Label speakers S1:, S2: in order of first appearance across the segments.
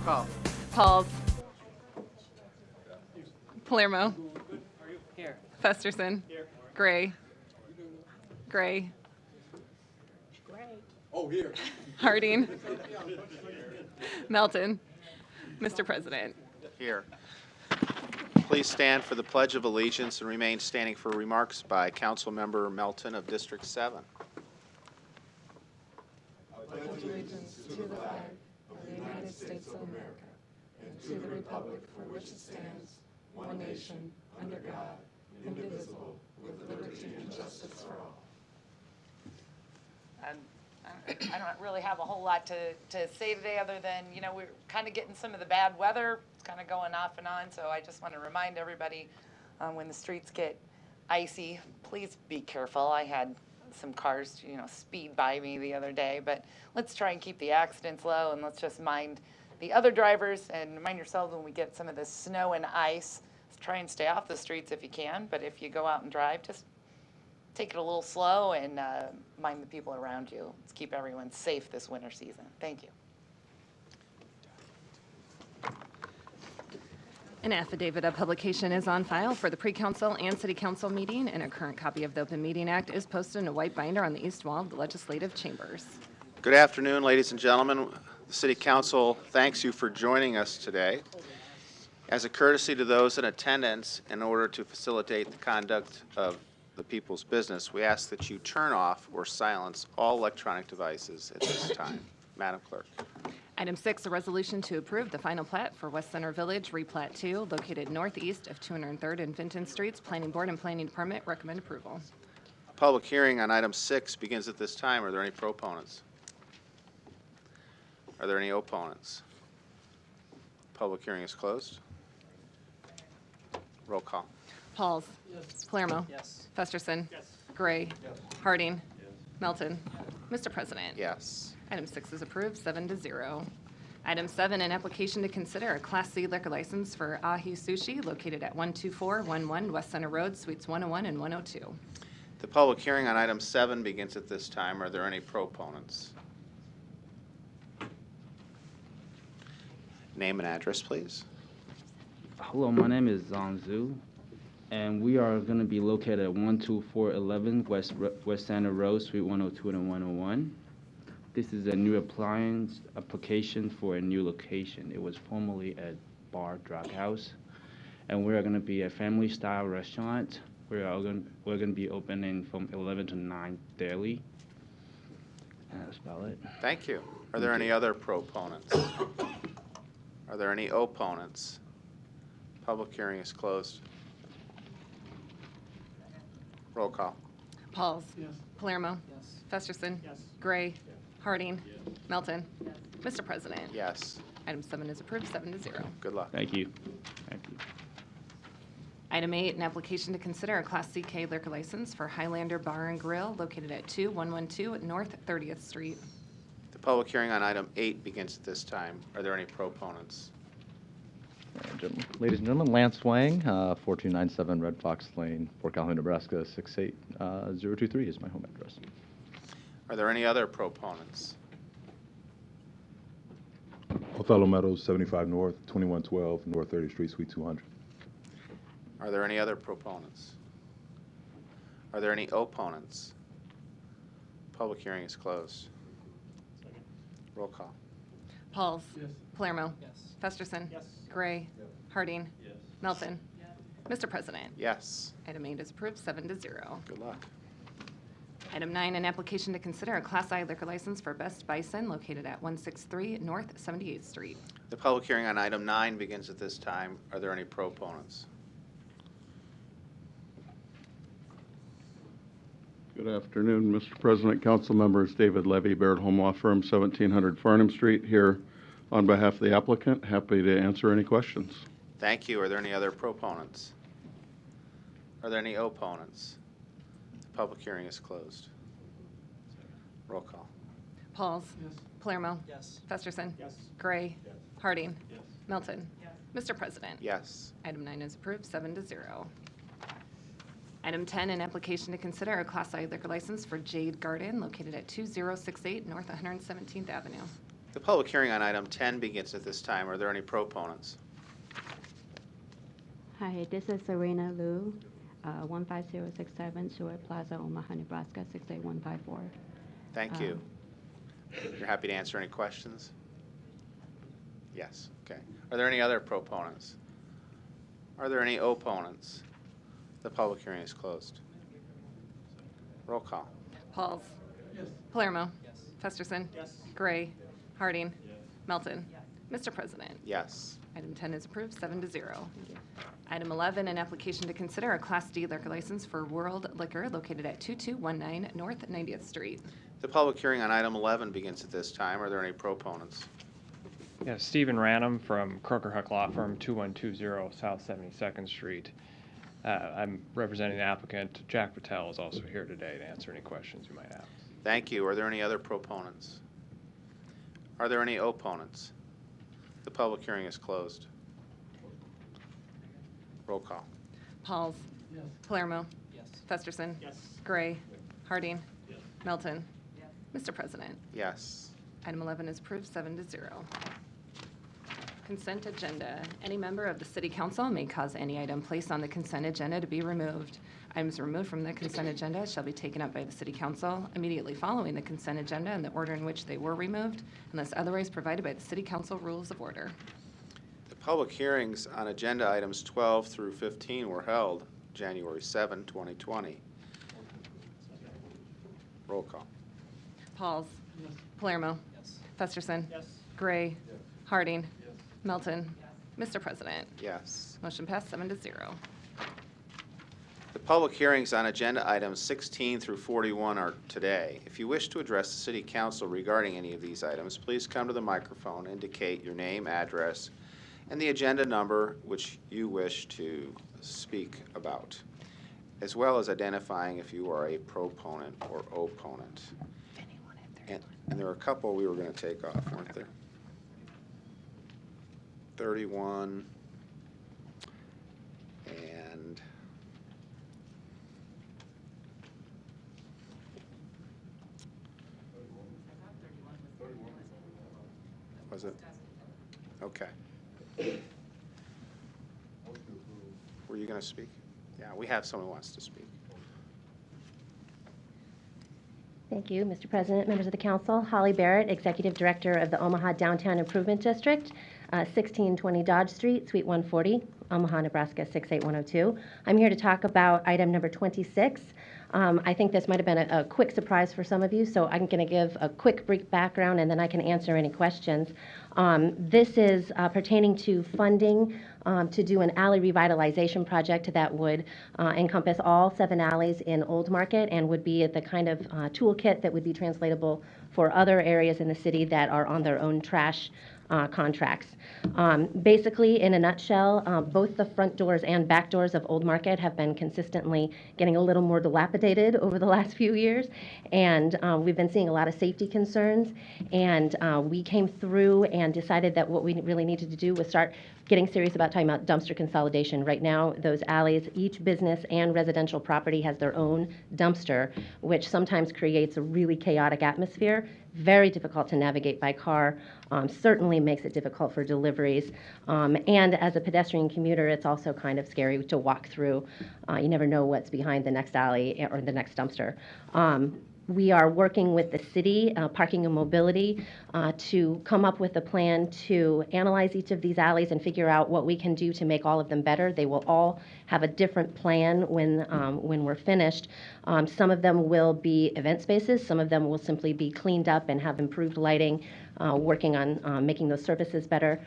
S1: call.
S2: Pauls. Palermo.
S1: Here.
S2: Festerson. Gray. Gray.
S3: Oh, here.
S2: Harding. Melton. Mr. President.
S4: Here. Please stand for the Pledge of Allegiance and remain standing for remarks by Councilmember Melton of District 7.
S5: I pledge allegiance to the flag of the United States of America and to the republic for which it stands, one nation, under God, indivisible, with liberty and justice for all.
S6: I don't really have a whole lot to say today other than, we're kind of getting some of the bad weather. It's kind of going off and on, so I just want to remind everybody when the streets get icy, please be careful. I had some cars, speed by me the other day, but let's try and keep the accidents low, and let's just mind the other drivers and mind yourselves when we get some of this snow and ice. Try and stay off the streets if you can, but if you go out and drive, just take it a little slow and mind the people around you. Let's keep everyone safe this winter season. Thank you.
S2: An affidavit of publication is on file for the pre-council and city council meeting, and a current copy of the Open Meeting Act is posted in a white binder on the east wall of the legislative chambers.
S4: Good afternoon, ladies and gentlemen. The City Council thanks you for joining us today. As a courtesy to those in attendance, in order to facilitate the conduct of the people's business, we ask that you turn off or silence all electronic devices at this time. Madam Clerk.
S2: Item 6, a resolution to approve the final plat for West Center Village, Replat 2, located northeast of 203rd and Vinton Streets. Planning Board and Planning Department recommend approval.
S4: Public hearing on item 6 begins at this time. Are there any proponents? Are there any opponents? Public hearing is closed. Roll call.
S2: Pauls. Yes. Palermo.
S1: Yes.
S2: Festerson.
S1: Yes.
S2: Gray. Yes. Harding. Yes. Melton. Mr. President.
S4: Yes.
S2: Item 6 is approved, 7-0. Item 7, an application to consider a Class C liquor license for Ahi Sushi located at 12411 West Center Road, Suites 101 and 102.
S4: The public hearing on item 7 begins at this time. Are there any proponents? Name and address, please.
S7: Hello, my name is Zhang Zhu, and we are going to be located at 12411 West Center Road, Suite 102 and 101. This is a new application for a new location. It was formerly a bar drug house, and we are going to be a family-style restaurant. We're going to be opening from 11 to 9 daily. And that's about it.
S4: Thank you. Are there any other proponents? Are there any opponents? Public hearing is closed. Roll call.
S2: Pauls.
S1: Yes.
S2: Palermo.
S1: Yes.
S2: Festerson.
S1: Yes.
S2: Gray. Harding. Melton. Mr. President.
S4: Yes.
S2: Item 7 is approved, 7-0.
S4: Good luck.
S7: Thank you. Thank you.
S2: Item 8, an application to consider a Class CK liquor license for Highlander Bar and Grill located at 2112 North 30th Street.
S4: The public hearing on item 8 begins at this time. Are there any proponents?
S8: Ladies and gentlemen, Lance Wang, 4297 Red Fox Lane, Fort Calhoun, Nebraska, 68023 is my home address.
S4: Are there any other proponents?
S3: Othello Meadows, 75 North, 2112 North 30th Street, Suite 200.
S4: Are there any other proponents? Are there any opponents? Public hearing is closed. Roll call.
S2: Pauls.
S1: Yes.
S2: Palermo.
S1: Yes.
S2: Festerson.
S1: Yes.
S2: Gray. Harding.
S1: Yes.
S2: Melton. Mr. President.
S4: Yes.
S2: Item 8 is approved, 7-0.
S4: Good luck.
S2: Item 9, an application to consider a Class I liquor license for Best Bison located at 163 North 78th Street.
S4: The public hearing on item 9 begins at this time. Are there any proponents?
S9: Good afternoon, Mr. President, council members. David Levy, Baird Home Law Firm, 1700 Farnham Street, here on behalf of the applicant. Happy to answer any questions.
S4: Thank you. Are there any other proponents? Are there any opponents? The public hearing is closed. Roll call.
S2: Pauls.
S1: Yes.
S2: Palermo.
S1: Yes.
S2: Festerson.
S1: Yes.
S2: Gray.
S1: Yes.
S2: Harding.
S1: Yes.
S2: Melton.
S1: Yes.
S2: Mr. President.
S4: Yes.
S2: Item 9 is approved, 7-0. Item 10, an application to consider a Class I liquor license for Jade Garden located at 2068 North 117th Avenue.
S4: The public hearing on item 10 begins at this time. Are there any proponents?
S1: Hi, this is Serena Liu, 15067 Seward Plaza, Omaha, Nebraska, 68154.
S4: Thank you. You're happy to answer any questions? Yes, okay. Are there any other proponents? Are there any opponents? The public hearing is closed. Roll call.
S2: Pauls. Yes. Palermo. Yes. Festerson. Yes. Gray. Harding. Yes. Melton. Yes. Mr. President.
S4: Yes.
S2: Item 10 is approved, 7-0. Item 11, an application to consider a Class D liquor license for World Liquor located at 2219 North 90th Street.
S4: The public hearing on item 11 begins at this time. Are there any proponents?
S10: Yeah, Stephen Ranum from Croker Huck Law Firm, 2120 South 72nd Street. I'm representing the applicant. Jack Patel is also here today to answer any questions you might have.
S4: Thank you. Are there any other proponents? Are there any opponents? The public hearing is closed. Roll call.
S2: Pauls. Yes. Palermo. Yes. Festerson. Yes. Gray. Harding. Yes. Melton. Yes. Mr. President.
S4: Yes.
S2: Item 11 is approved, 7-0. Consent agenda. Any member of the City Council may cause any item placed on the consent agenda to be removed. Items removed from the consent agenda shall be taken up by the City Council immediately following the consent agenda in the order in which they were removed, unless otherwise provided by the City Council Rules of Order.
S4: The public hearings on agenda items 12 through 15 were held January 7, 2020. Roll call.
S2: Pauls. Yes. Palermo. Yes. Festerson. Yes. Gray. Yes. Harding. Yes. Melton. Yes. Mr. President.
S4: Yes.
S2: Motion passed, 7-0.
S4: The public hearings on agenda items 16 through 41 are today. If you wish to address the City Council regarding any of these items, please come to the microphone, indicate your name, address, and the agenda number which you wish to speak about, as well as identifying if you are a proponent or opponent. And there are a couple we were going to take off, weren't there? 31 and was it? Okay. Were you going to speak? Yeah, we have someone who wants to speak.
S11: Thank you, Mr. President, members of the council. Holly Barrett, Executive Director of the Omaha Downtown Improvement District, 1620 Dodge Street, Suite 140, Omaha, Nebraska 68102. I'm here to talk about item number 26. I think this might have been a quick surprise for some of you, so I'm going to give a quick brief background and then I can answer any questions. This is pertaining to funding to do an alley revitalization project that would encompass all 7 alleys in Old Market and would be the kind of toolkit that would be translatable for other areas in the city that are on their own trash contracts. Basically, in a nutshell, both the front doors and back doors of Old Market have been consistently getting a little more dilapidated over the last few years, and we've been seeing a lot of safety concerns, and we came through and decided that what we really needed to do was start getting serious about talking about dumpster consolidation. Right now, those alleys, each business and residential property has their own dumpster, which sometimes creates a really chaotic atmosphere, very difficult to navigate by car, certainly makes it difficult for deliveries. And as a pedestrian commuter, it's also kind of scary to walk through. You never know what's behind the next alley or the next dumpster. We are working with the city, Parking and Mobility, to come up with a plan to analyze each of these alleys and figure out what we can do to make all of them better. They will all have a different plan when we're finished. Some of them will be event spaces. Some of them will simply be cleaned up and have improved lighting, working on making those surfaces better.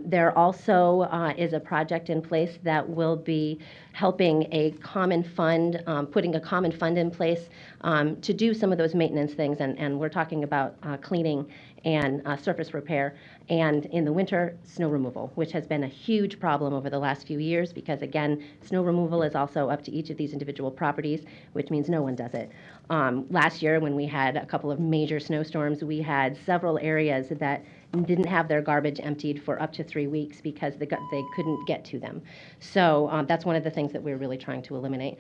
S11: There also is a project in place that will be helping a common fund, putting a common fund in place to do some of those maintenance things, and we're talking about cleaning and surface repair, and in the winter, snow removal, which has been a huge problem over the last few years because, again, snow removal is also up to each of these individual properties, which means no one does it. Last year, when we had a couple of major snowstorms, we had several areas that didn't have their garbage emptied for up to 3 weeks because they couldn't get to them. So that's one of the things that we're really trying to eliminate.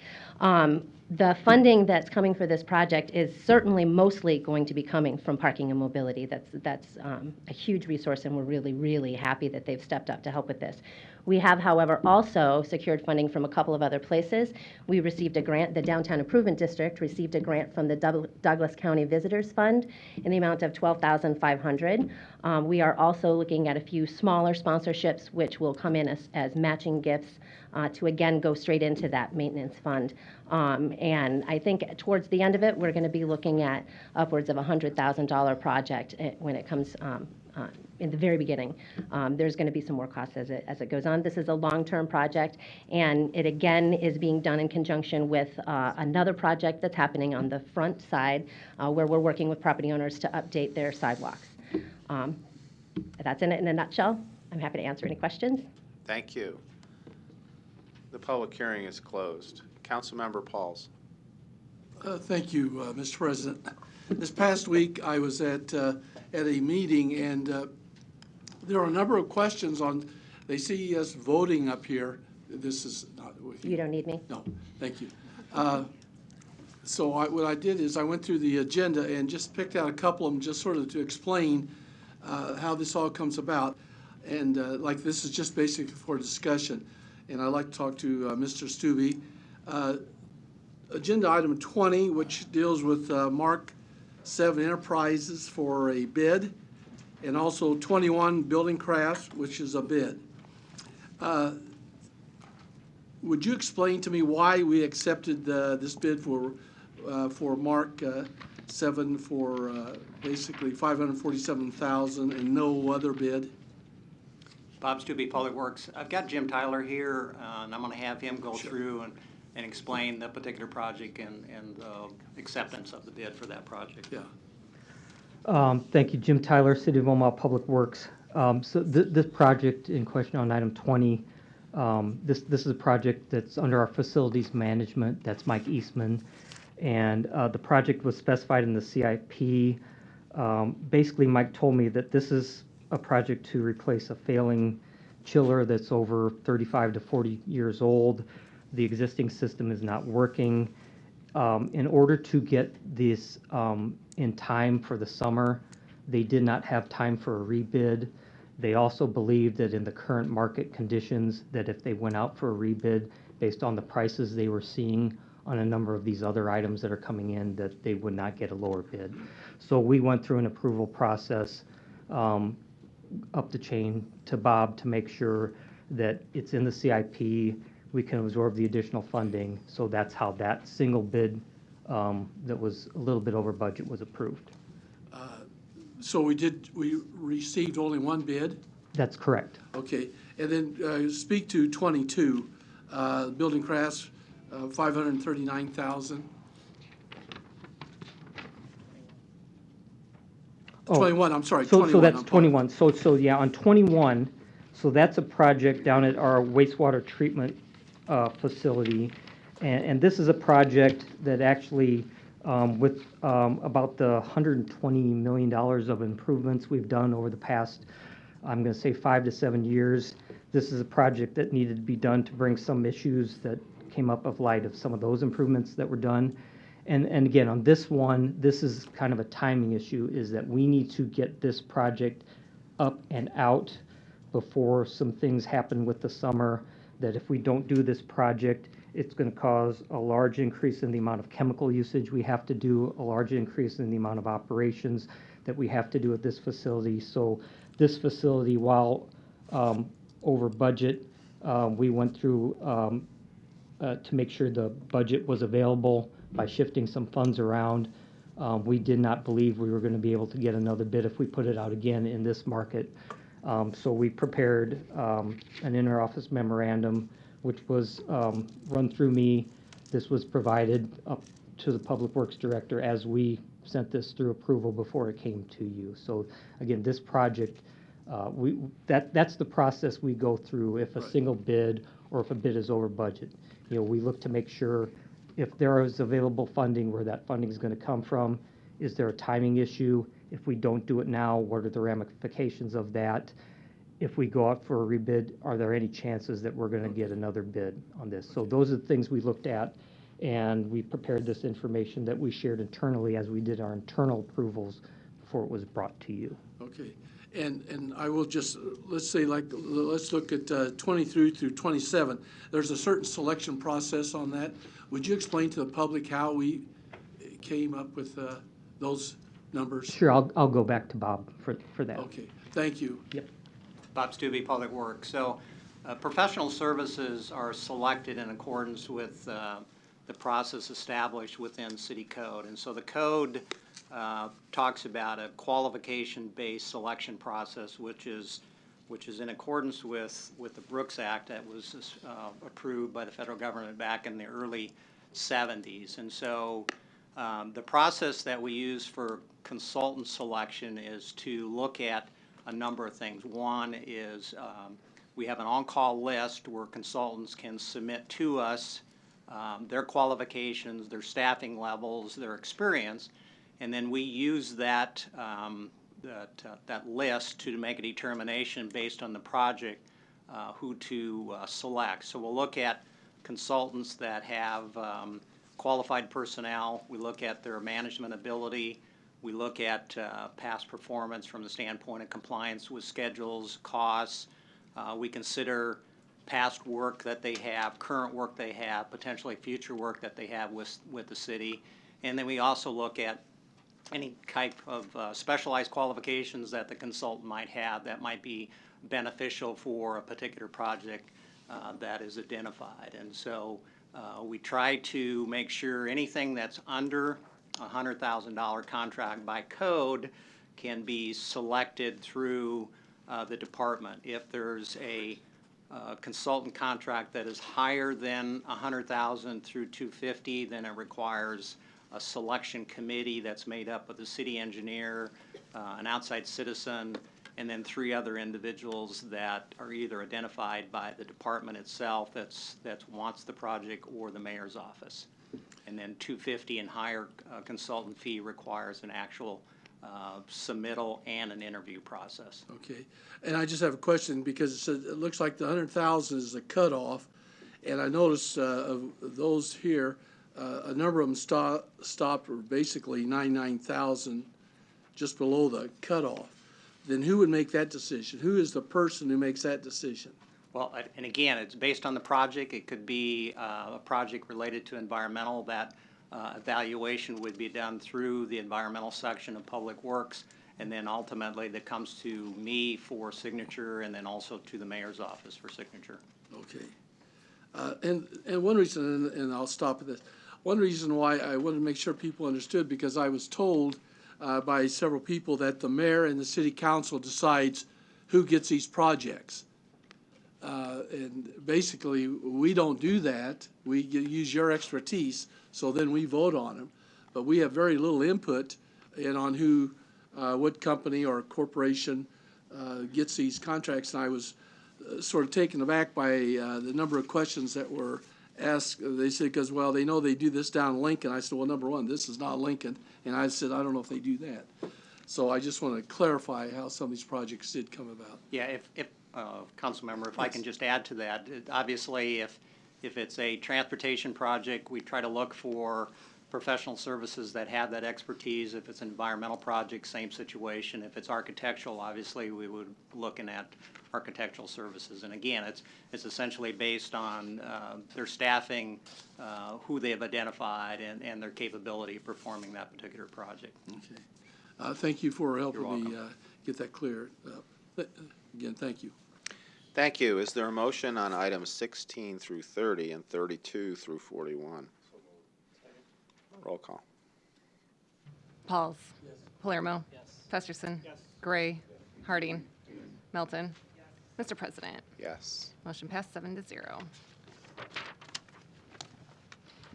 S11: The funding that's coming for this project is certainly mostly going to be coming from parking and mobility. That's a huge resource, and we're really, really happy that they've stepped up to help with this. We have, however, also secured funding from a couple of other places. We received a grant, the Downtown Improvement District received a grant from the Douglas County Visitors Fund in the amount of $12,500. We are also looking at a few smaller sponsorships, which will come in as matching gifts to again go straight into that maintenance fund. And I think towards the end of it, we're going to be looking at upwards of $100,000 project when it comes in the very beginning. There's going to be some more costs as it goes on. This is a long-term project, and it again is being done in conjunction with another project that's happening on the front side where we're working with property owners to update their sidewalks. That's in it in a nutshell. I'm happy to answer any questions.
S4: Thank you. The public hearing is closed. Councilmember Pauls.
S12: Thank you, Mr. President. This past week, I was at a meeting, and there are a number of questions on, they see us voting up here. This is not with you.
S11: You don't need me?
S12: No, thank you. So what I did is I went through the agenda and just picked out a couple of them just sort of to explain how this all comes about. And like this is just basically for discussion. And I'd like to talk to Mr. Stubbe. Agenda item 20, which deals with Mark 7 Enterprises for a bid, and also 21 Building Crafts, which is a bid. Would you explain to me why we accepted this bid for Mark 7 for basically $547,000 and no other bid?
S13: Bob Stubbe, Public Works. I've got Jim Tyler here, and I'm going to have him go through and explain the particular project and acceptance of the bid for that project.
S12: Yeah.
S14: Thank you, Jim Tyler, City of Omaha Public Works. So this project in question on item 20, this is a project that's under our facilities management. That's Mike Eastman. And the project was specified in the CIP. Basically, Mike told me that this is a project to replace a failing chiller that's over 35 to 40 years old. The existing system is not working. In order to get this in time for the summer, they did not have time for a rebid. They also believed that in the current market conditions, that if they went out for a rebid based on the prices they were seeing on a number of these other items that are coming in, that they would not get a lower bid. So we went through an approval process up the chain to Bob to make sure that it's in the CIP, we can absorb the additional funding. So that's how that single bid that was a little bit over budget was approved.
S12: So we received only one bid?
S14: That's correct.
S12: Okay, and then speak to 22, Building Crafts, $539,000. 21, I'm sorry, 21.
S14: So that's 21. So yeah, on 21, so that's a project down at our wastewater treatment facility. And this is a project that actually, with about the $120 million of improvements we've done over the past, I'm going to say 5 to 7 years, this is a project that needed to be done to bring some issues that came up of light of some of those improvements that were done. And again, on this one, this is kind of a timing issue, is that we need to get this project up and out before some things happen with the summer, that if we don't do this project, it's going to cause a large increase in the amount of chemical usage we have to do, a large increase in the amount of operations that we have to do at this facility. So this facility, while over budget, we went through to make sure the budget was available by shifting some funds around. We did not believe we were going to be able to get another bid if we put it out again in this market. So we prepared an interoffice memorandum, which was run through me. This was provided up to the Public Works Director as we sent this through approval before it came to you. So again, this project, that's the process we go through if a single bid or if a bid is over budget. You know, we look to make sure if there is available funding, where that funding is going to come from. Is there a timing issue? If we don't do it now, what are the ramifications of that? If we go out for a rebid, are there any chances that we're going to get another bid on this? So those are the things we looked at, and we prepared this information that we shared internally as we did our internal approvals before it was brought to you.
S12: Okay. And I will just, let's say, let's look at 23 through 27. There's a certain selection process on that. Would you explain to the public how we came up with those numbers?
S14: Sure, I'll go back to Bob for that.
S12: Okay, thank you.
S14: Yep.
S13: Bob Stubbe, Public Works. So professional services are selected in accordance with the process established within city code. And so the code talks about a qualification-based selection process, which is in accordance with the Brooks Act that was approved by the federal government back in the early 70s. And so the process that we use for consultant selection is to look at a number of things. One is we have an on-call list where consultants can submit to us their qualifications, their staffing levels, their experience, and then we use that list to make a determination based on the project who to select. So we'll look at consultants that have qualified personnel. We look at their management ability. We look at past performance from the standpoint of compliance with schedules, costs. We consider past work that they have, current work they have, potentially future work that they have with the city. And then we also look at any type of specialized qualifications that the consultant might have that might be beneficial for a particular project that is identified. And so we try to make sure anything that's under a $100,000 contract by code can be selected through the department. If there's a consultant contract that is higher than 100,000 through 250, then it requires a selection committee that's made up of the city engineer, an outside citizen, and then 3 other individuals that are either identified by the department itself that wants the project or the mayor's office. And then 250 and higher consultant fee requires an actual submittal and an interview process.
S12: Okay, and I just have a question because it looks like the 100,000 is the cutoff, and I noticed of those here, a number of them stopped basically 99,000, just below the cutoff. Then who would make that decision? Who is the person who makes that decision?
S13: Well, and again, it's based on the project. It could be a project related to environmental. That evaluation would be done through the environmental section of Public Works, and then ultimately that comes to me for signature, and then also to the mayor's office for signature.
S12: Okay. And one reason, and I'll stop at this, one reason why I wanted to make sure people understood, because I was told by several people that the mayor and the city council decides who gets these projects. And basically, we don't do that. We use your expertise, so then we vote on them. But we have very little input on who, what company or corporation gets these contracts. And I was sort of taken aback by the number of questions that were asked. They said, because, well, they know they do this down in Lincoln. I said, well, number one, this is not Lincoln. And I said, I don't know if they do that. So I just want to clarify how some of these projects did come about.
S13: Yeah, if council member, if I can just add to that, obviously, if it's a transportation project, we try to look for professional services that have that expertise. If it's an environmental project, same situation. If it's architectural, obviously, we would looking at architectural services. And again, it's essentially based on their staffing, who they have identified, and their capability of performing that particular project.
S12: Okay. Thank you for helping me get that clear. Again, thank you.
S4: Thank you. Is there a motion on items 16 through 30 and 32 through 41? Roll call.
S2: Pauls. Yes. Palermo. Yes. Festerson. Yes. Gray. Harding. Melton. Yes. Mr. President.
S4: Yes.
S2: Motion passed 7-0.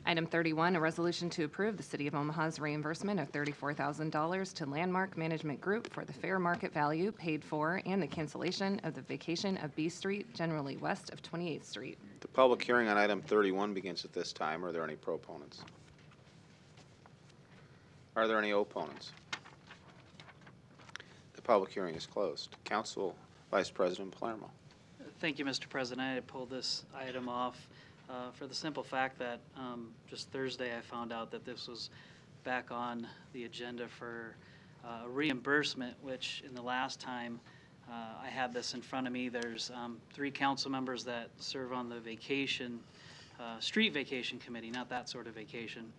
S2: Item 31, a resolution to approve the City of Omaha's reimbursement of $34,000 to Landmark Management Group for the fair market value paid for and the cancellation of the vacation of B Street, generally west of 28th Street.
S4: The public hearing on item 31 begins at this time. Are there any proponents? Are there any opponents? The public hearing is closed. Council Vice President Palermo.
S15: Thank you, Mr. President. I pulled this item off for the simple fact that just Thursday I found out that this was back on the agenda for reimbursement, which in the last time I had this in front of me, there's 3 council members that serve on the street vacation committee, not that sort of vacation.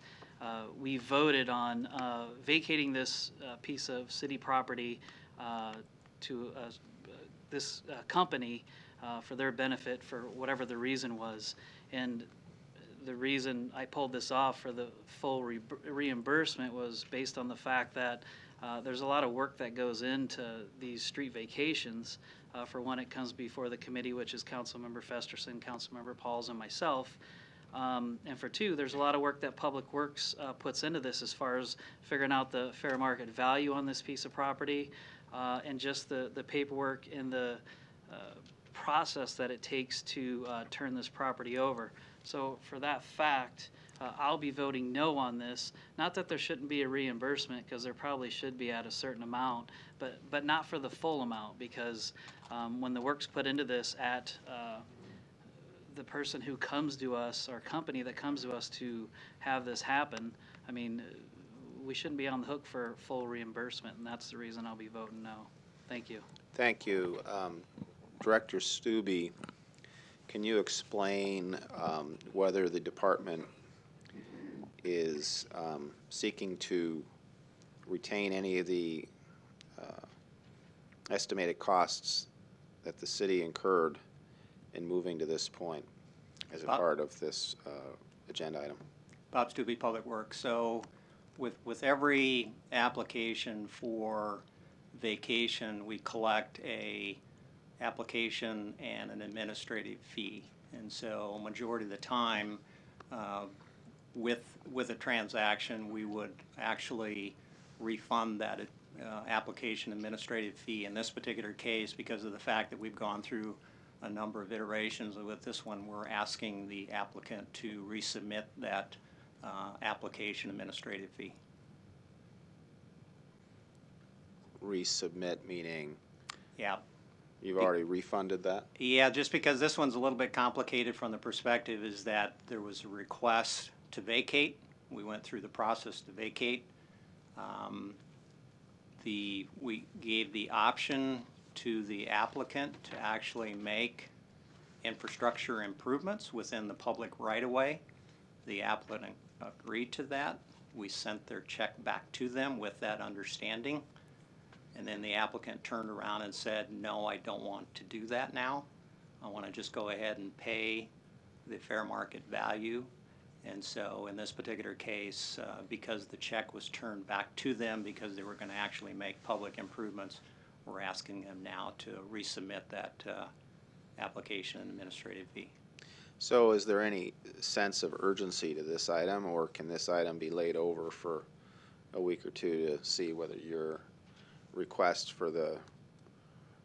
S15: We voted on vacating this piece of city property to this company for their benefit for whatever the reason was. And the reason I pulled this off for the full reimbursement was based on the fact that there's a lot of work that goes into these street vacations. For one, it comes before the committee, which is Councilmember Festerson, Councilmember Pauls, and myself. And for 2, there's a lot of work that Public Works puts into this as far as figuring out the fair market value on this piece of property and just the paperwork and the process that it takes to turn this property over. So for that fact, I'll be voting no on this. Not that there shouldn't be a reimbursement, because there probably should be at a certain amount, but not for the full amount, because when the work's put into this at the person who comes to us, or company that comes to us to have this happen, I mean, we shouldn't be on the hook for full reimbursement, and that's the reason I'll be voting no. Thank you.
S4: Thank you. Director Stubbe, can you explain whether the department is seeking to retain any of the estimated costs that the city incurred in moving to this point as a part of this agenda item?
S13: Bob Stubbe, Public Works. So with every application for vacation, we collect a application and an administrative fee. And so majority of the time, with a transaction, we would actually refund that application administrative fee. In this particular case, because of the fact that we've gone through a number of iterations with this one, we're asking the applicant to resubmit that application administrative fee.
S4: Resubmit meaning?
S13: Yeah.
S4: You've already refunded that?
S13: Yeah, just because this one's a little bit complicated from the perspective is that there was a request to vacate. We went through the process to vacate. We gave the option to the applicant to actually make infrastructure improvements within the public right-of-way. The applicant agreed to that. We sent their check back to them with that understanding. And then the applicant turned around and said, no, I don't want to do that now. I want to just go ahead and pay the fair market value. And so in this particular case, because the check was turned back to them because they were going to actually make public improvements, we're asking them now to resubmit that application and administrative fee.
S4: So is there any sense of urgency to this item, or can this item be laid over for a week or two to see whether your request for the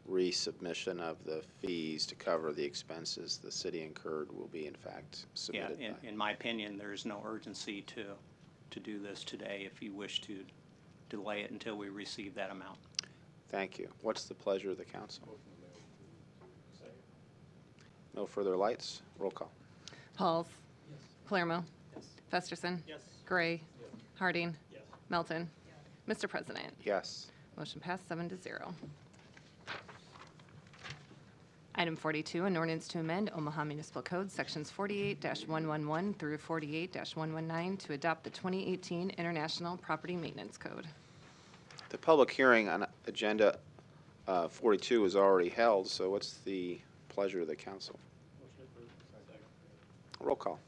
S4: resubmission of the fees to cover the expenses the city incurred will be in fact submitted?
S13: Yeah, in my opinion, there's no urgency to do this today if you wish to delay it until we receive that amount.
S4: Thank you. What's the pleasure of the council? No further lights? Roll call.
S2: Pauls. Yes. Palermo. Yes. Festerson.
S10: Yes.
S2: Gray. Yes. Harding.
S10: Yes.
S2: Melton. Mr. President.
S4: Yes.
S2: Motion passed 7-0. Item 42, an ordinance to amend Omaha Municipal Code, Sections 48-111 through 48-119 to adopt the 2018 International Property Maintenance Code.
S4: The public hearing on agenda 42 is already held, so what's the pleasure of the council? Roll call.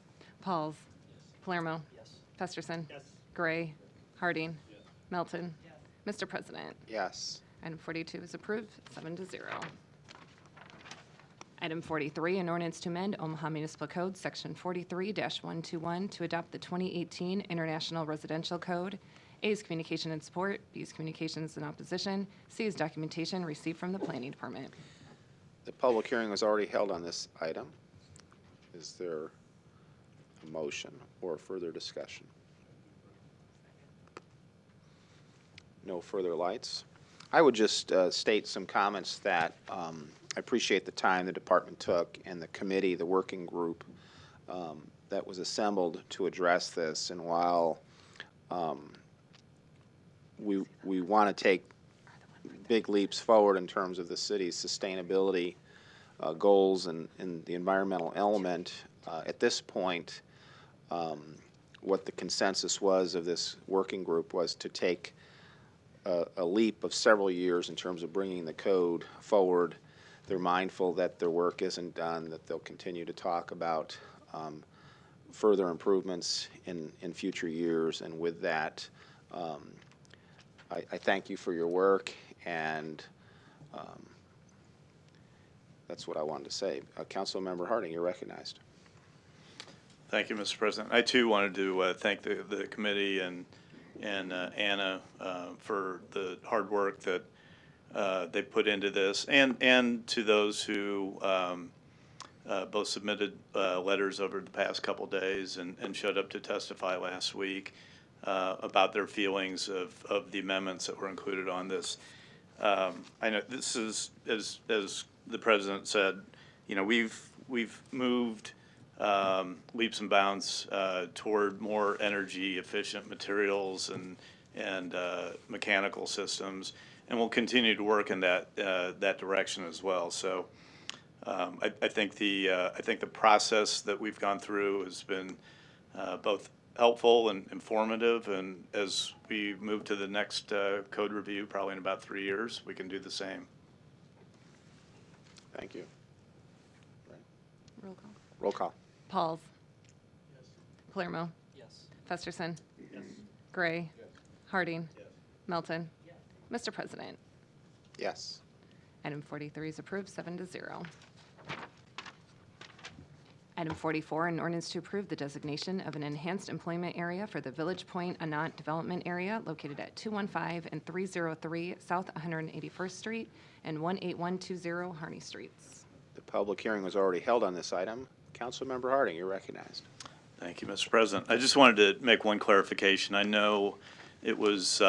S2: Pauls. Yes. Palermo.
S10: Yes.
S2: Festerson.
S10: Yes.
S2: Gray. Harding.
S10: Yes.
S2: Melton. Yes. Mr. President.
S4: Yes.
S2: Item 42 is approved, 7-0. Item 43, an ordinance to amend Omaha Municipal Code, Section 43-121 to adopt the 2018 International Residential Code. A is communication and support, B is communications and opposition, C is documentation received from the Planning Department.
S4: The public hearing was already held on this item. Is there a motion or further discussion? no further lights. I would just state some comments that I appreciate the time the department took and the committee, the working group that was assembled to address this. And while we want to take big leaps forward in terms of the city's sustainability goals and the environmental element, at this point, what the consensus was of this working group was to take a leap of several years in terms of bringing the code forward. They're mindful that their work isn't done, that they'll continue to talk about further improvements in future years. And with that, I thank you for your work, and that's what I wanted to say. Councilmember Harding, you're recognized.
S16: Thank you, Mr. President. I too wanted to thank the committee and Anna for the hard work that they put into this, and to those who both submitted letters over the past couple days and showed up to testify last week about their feelings of the amendments that were included on this. I know this is, as the President said, you know, we've moved leaps and bounds toward more energy efficient materials and mechanical systems, and we'll continue to work in that direction as well. So I think the process that we've gone through has been both helpful and informative, and as we move to the next code review, probably in about 3 years, we can do the same.
S4: Thank you.
S2: Roll call.
S4: Roll call.
S2: Pauls. Yes. Palermo.
S15: Yes.
S2: Festerson. Yes. Gray. Yes. Harding. Yes. Melton. Yes. Mr. President.
S4: Yes.
S2: Item 43 is approved, 7-0. Item 44, an ordinance to approve the designation of an enhanced employment area for the Village Point Anant Development Area located at 215 and 303 South 181st Street and 18120 Harney Streets.
S4: The public hearing was already held on this item. Councilmember Harding, you're recognized.
S16: Thank you, Mr. President. I just wanted to make one clarification. I know it was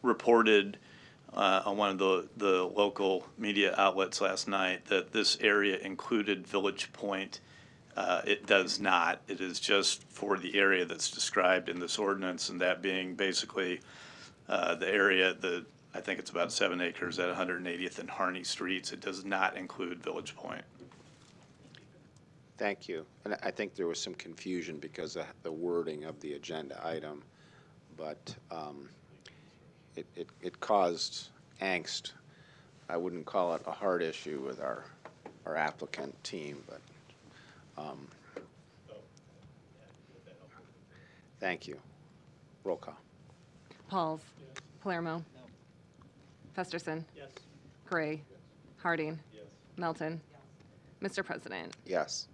S16: reported on one of the local media outlets last night that this area included Village Point. It does not. It is just for the area that's described in this ordinance, and that being basically the area that I think it's about 7 acres at 180th and Harney Streets. It does not include Village Point.
S4: Thank you. And I think there was some confusion because of the wording of the agenda item, but it caused angst. I wouldn't call it a hard issue with our applicant team, but thank you. Roll call.
S2: Pauls. Yes. Palermo. No. Festerson.
S15: Yes.
S2: Gray. Yes. Harding. Yes. Melton. Yes. Mr. President.
S4: Yes.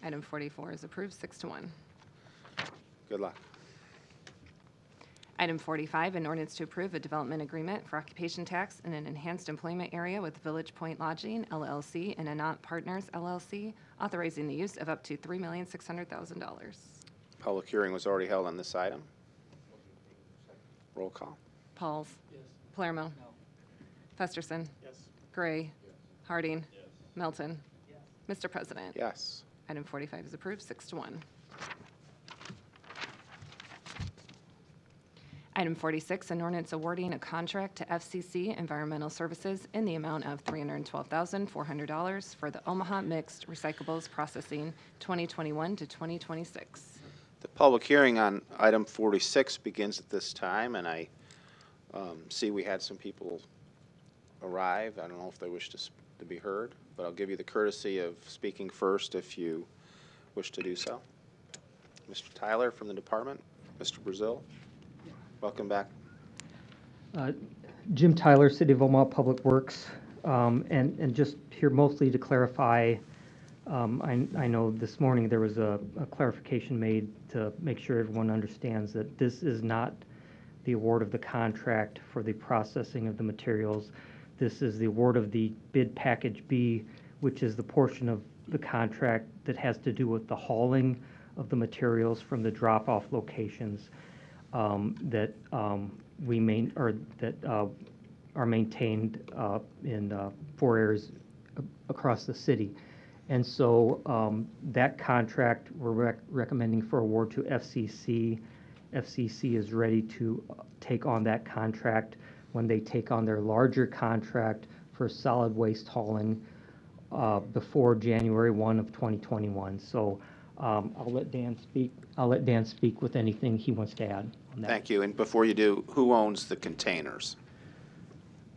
S2: Item 44 is approved, 6-1.
S4: Good luck.
S2: Item 45, an ordinance to approve a development agreement for occupation tax in an enhanced employment area with Village Point Lodging, LLC, and Anant Partners, LLC, authorizing the use of up to $3,600,000.
S4: Public hearing was already held on this item. Roll call.
S2: Pauls.
S15: Yes.
S2: Palermo.
S15: No.
S2: Festerson.
S15: Yes.
S2: Gray.
S15: Yes.
S2: Harding.
S15: Yes.
S2: Melton.
S15: Yes.
S2: Mr. President.
S4: Yes.
S2: Item 45 is approved, 6-1. Item 46, an ordinance awarding a contract to FCC Environmental Services in the amount of $312,400 for the Omaha Mixed Recyclables Processing 2021 to 2026.
S4: The public hearing on item 46 begins at this time, and I see we had some people arrive. I don't know if they wish to be heard, but I'll give you the courtesy of speaking first if you wish to do so. Mr. Tyler from the department, Mr. Brazil, welcome back.
S14: Jim Tyler, City of Omaha Public Works, and just here mostly to clarify, I know this morning there was a clarification made to make sure everyone understands that this is not the award of the contract for the processing of the materials. This is the award of the bid package B, which is the portion of the contract that has to do with the hauling of the materials from the drop-off locations. that are maintained in 4 areas across the city. And so that contract, we're recommending for award to FCC. FCC is ready to take on that contract when they take on their larger contract for solid waste hauling before January 1 of 2021. So I'll let Dan speak. I'll let Dan speak with anything he wants to add on that.
S4: Thank you. And before you do, who owns the containers?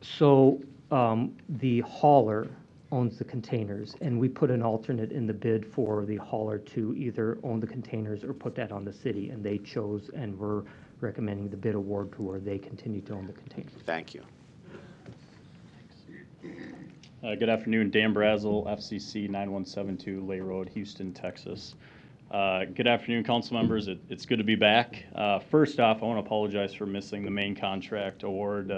S14: So the hauler owns the containers, and we put an alternate in the bid for the hauler to either own the containers or put that on the city, and they chose, and we're recommending the bid award to where they continue to own the containers.
S4: Thank you.
S17: Good afternoon, Dan Brazel, FCC 9172 Lay Road, Houston, Texas. Good afternoon, council members. It's good to be back. First off, I want to apologize for missing the main contract award.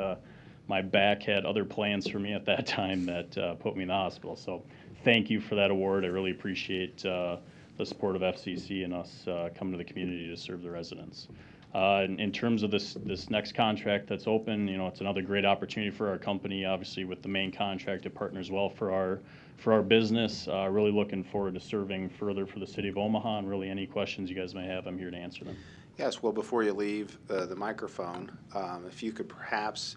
S17: My back had other plans for me at that time that put me in the hospital. So thank you for that award. I really appreciate the support of FCC and us coming to the community to serve the residents. In terms of this next contract that's open, it's another great opportunity for our company. Obviously, with the main contract, it partners well for our business. Really looking forward to serving further for the city of Omaha, and really any questions you guys may have, I'm here to answer them.
S4: Yes, well, before you leave the microphone, if you could perhaps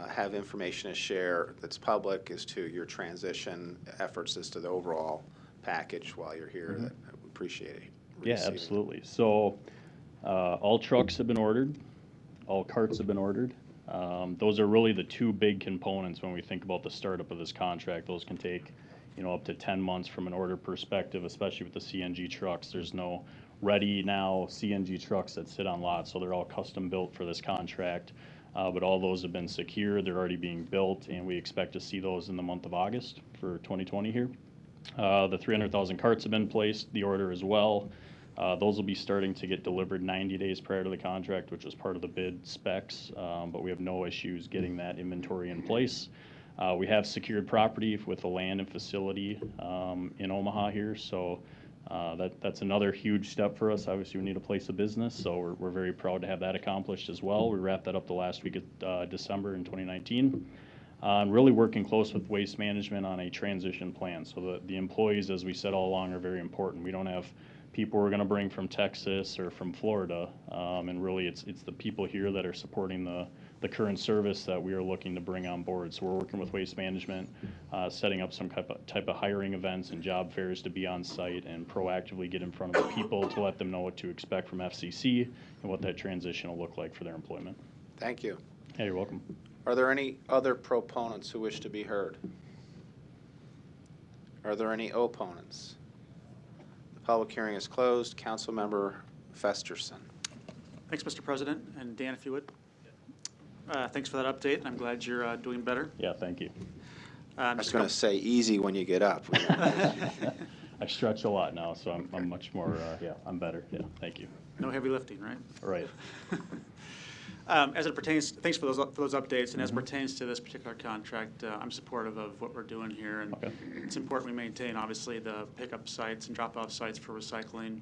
S4: have information to share that's public as to your transition efforts as to the overall package while you're here, that I would appreciate it.
S17: Yeah, absolutely. So all trucks have been ordered, all carts have been ordered. Those are really the two big components when we think about the startup of this contract. Those can take up to 10 months from an order perspective, especially with the CNG trucks. There's no ready now CNG trucks that sit on lots, so they're all custom built for this contract. But all those have been secured, they're already being built, and we expect to see those in the month of August for 2020 here. The 300,000 carts have been placed, the order as well. Those will be starting to get delivered 90 days prior to the contract, which is part of the bid specs, but we have no issues getting that inventory in place. We have secured property with the land and facility in Omaha here, so that's another huge step for us. Obviously, we need a place of business, so we're very proud to have that accomplished as well. We wrapped that up the last week of December in 2019. And really working close with Waste Management on a transition plan. So the employees, as we said all along, are very important. We don't have people we're going to bring from Texas or from Florida, and really it's the people here that are supporting the current service that we are looking to bring on board. So we're working with Waste Management, setting up some type of hiring events and job fairs to be on site and proactively get in front of the people to let them know what to expect from FCC and what that transition will look like for their employment.
S4: Thank you.
S17: Hey, you're welcome.
S4: Are there any other proponents who wish to be heard? Are there any opponents? The public hearing is closed. Councilmember Festerson.
S18: Thanks, Mr. President. And Dan, if you would. Thanks for that update. I'm glad you're doing better.
S17: Yeah, thank you.
S4: I was going to say easy when you get up.
S17: I stretch a lot now, so I'm much more, I'm better. Yeah, thank you.
S18: No heavy lifting, right?
S17: Right.
S18: As it pertains, thanks for those updates, and as it pertains to this particular contract, I'm supportive of what we're doing here, and it's important we maintain, obviously, the pickup sites and drop-off sites for recycling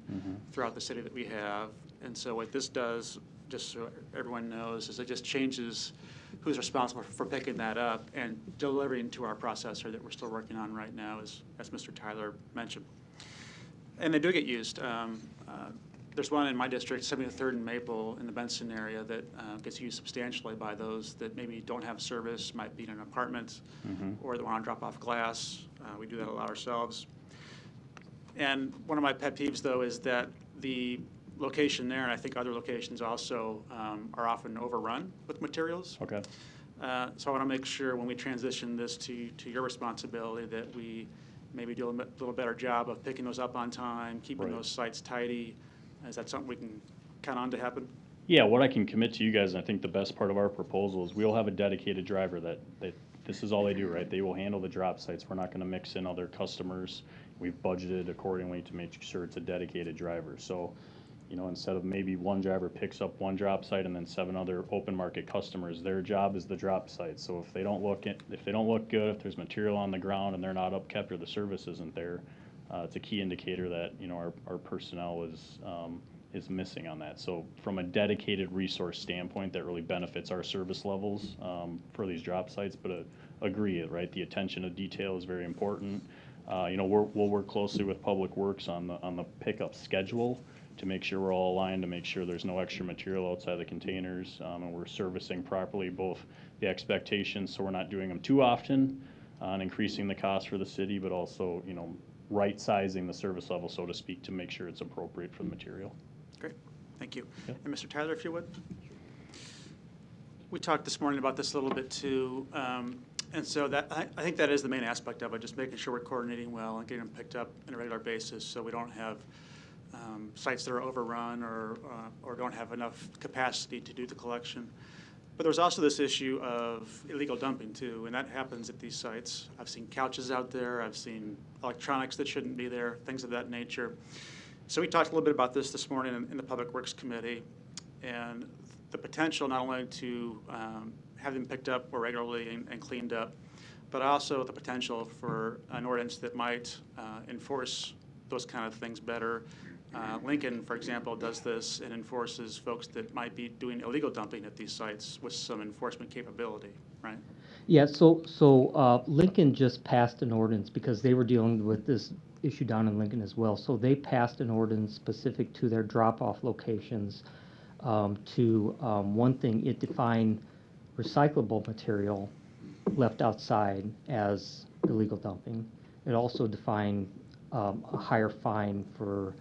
S18: throughout the city that we have. And so what this does, just so everyone knows, is it just changes who's responsible for picking that up and delivering to our processor that we're still working on right now, as Mr. Tyler mentioned. And they do get used. There's one in my district, 73rd and Maple in the Benson area, that gets used substantially by those that maybe don't have service, might be in an apartment, or they want to drop off glass. We do that a lot ourselves. And one of my pet peeves, though, is that the location there, and I think other locations also, are often overrun with materials.
S17: Okay.
S18: So I want to make sure when we transition this to your responsibility that we maybe do a little better job of picking those up on time, keeping those sites tidy. Is that something we can count on to happen?
S17: Yeah, what I can commit to you guys, and I think the best part of our proposal is we'll have a dedicated driver that this is all they do, right? They will handle the drop sites. We're not going to mix in other customers. We've budgeted accordingly to make sure it's a dedicated driver. So, instead of maybe one driver picks up one drop site and then 7 other open market customers, their job is the drop site. So if they don't look good, if there's material on the ground and they're not upkept or the service isn't there, it's a key indicator that our personnel is missing on that. So from a dedicated resource standpoint, that really benefits our service levels for these drop sites. But agree, right? The attention to detail is very important. We'll work closely with Public Works on the pickup schedule to make sure we're all aligned, to make sure there's no extra material outside the containers, and we're servicing properly both the expectations, so we're not doing them too often and increasing the cost for the city, but also, right-sizing the service level, so to speak, to make sure it's appropriate for the material.
S18: Great, thank you. And Mr. Tyler, if you would. We talked this morning about this a little bit too, and so I think that is the main aspect of it, just making sure we're coordinating well and getting them picked up on a regular basis so we don't have sites that are overrun or don't have enough capacity to do the collection. But there's also this issue of illegal dumping too, and that happens at these sites. I've seen couches out there, I've seen electronics that shouldn't be there, things of that nature. So we talked a little bit about this morning in the Public Works Committee, and the potential not only to have them picked up more regularly and cleaned up, but also the potential for an ordinance that might enforce those kind of things better. Lincoln, for example, does this and enforces folks that might be doing illegal dumping at these sites with some enforcement capability, right?
S14: Yeah, so Lincoln just passed an ordinance because they were dealing with this issue down in Lincoln as well. So they passed an ordinance specific to their drop-off locations one thing, it defined recyclable material left outside as illegal dumping. It also defined a higher fine for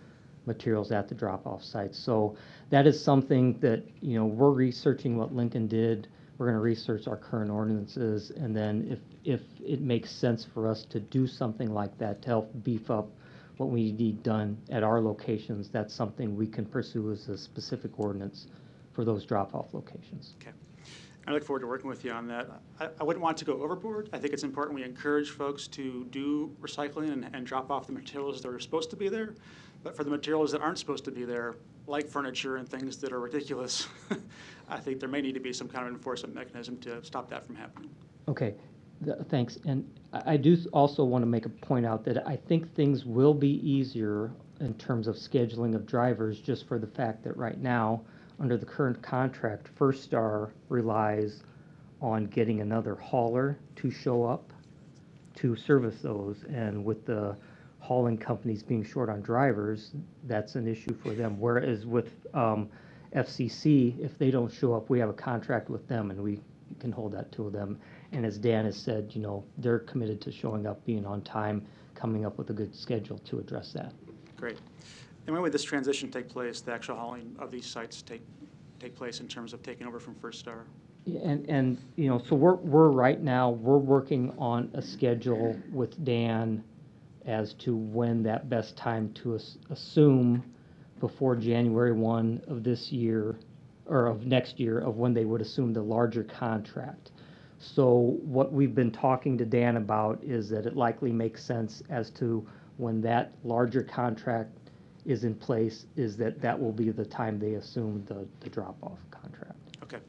S14: materials at the drop-off sites. So that is something that, we're researching what Lincoln did. We're going to research our current ordinances, and then if it makes sense for us to do something like that to help beef up what we need done at our locations, that's something we can pursue as a specific ordinance for those drop-off locations.
S18: Okay. I look forward to working with you on that. I wouldn't want to go overboard. I think it's important we encourage folks to do recycling and drop off the materials that are supposed to be there. But for the materials that aren't supposed to be there, like furniture and things that are ridiculous, I think there may need to be some kind of enforcement mechanism to stop that from happening.
S14: Okay, thanks. And I do also want to make a point out that I think things will be easier in terms of scheduling of drivers, just for the fact that right now, under the current contract, First Star relies on getting another hauler to show up to service those. And with the hauling companies being short on drivers, that's an issue for them. Whereas with FCC, if they don't show up, we have a contract with them and we can hold that to them. And as Dan has said, they're committed to showing up, being on time, coming up with a good schedule to address that.
S18: Great. And when would this transition take place, the actual hauling of these sites take place in terms of taking over from First Star?
S14: And so we're right now, we're working on a schedule with Dan as to when that best time to assume before January 1 of this year, or of next year, of when they would assume the larger contract. So what we've been talking to Dan about is that it likely makes sense as to when that larger contract is in place, is that will be the time they assume the drop-off contract.
S18: Okay.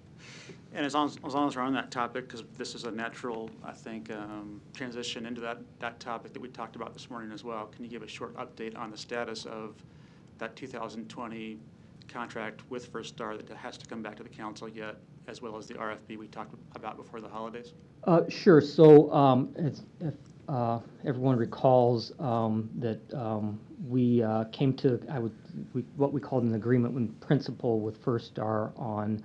S18: And as long as we're on that topic, because this is a natural, I think, transition into that topic that we talked about this morning as well, can you give a short update on the status of that 2020 contract with First Star that has to come back to the council yet, as well as the RFP we talked about before the holidays?
S14: Sure. So if everyone recalls that we came to what we called an agreement in principle with First Star on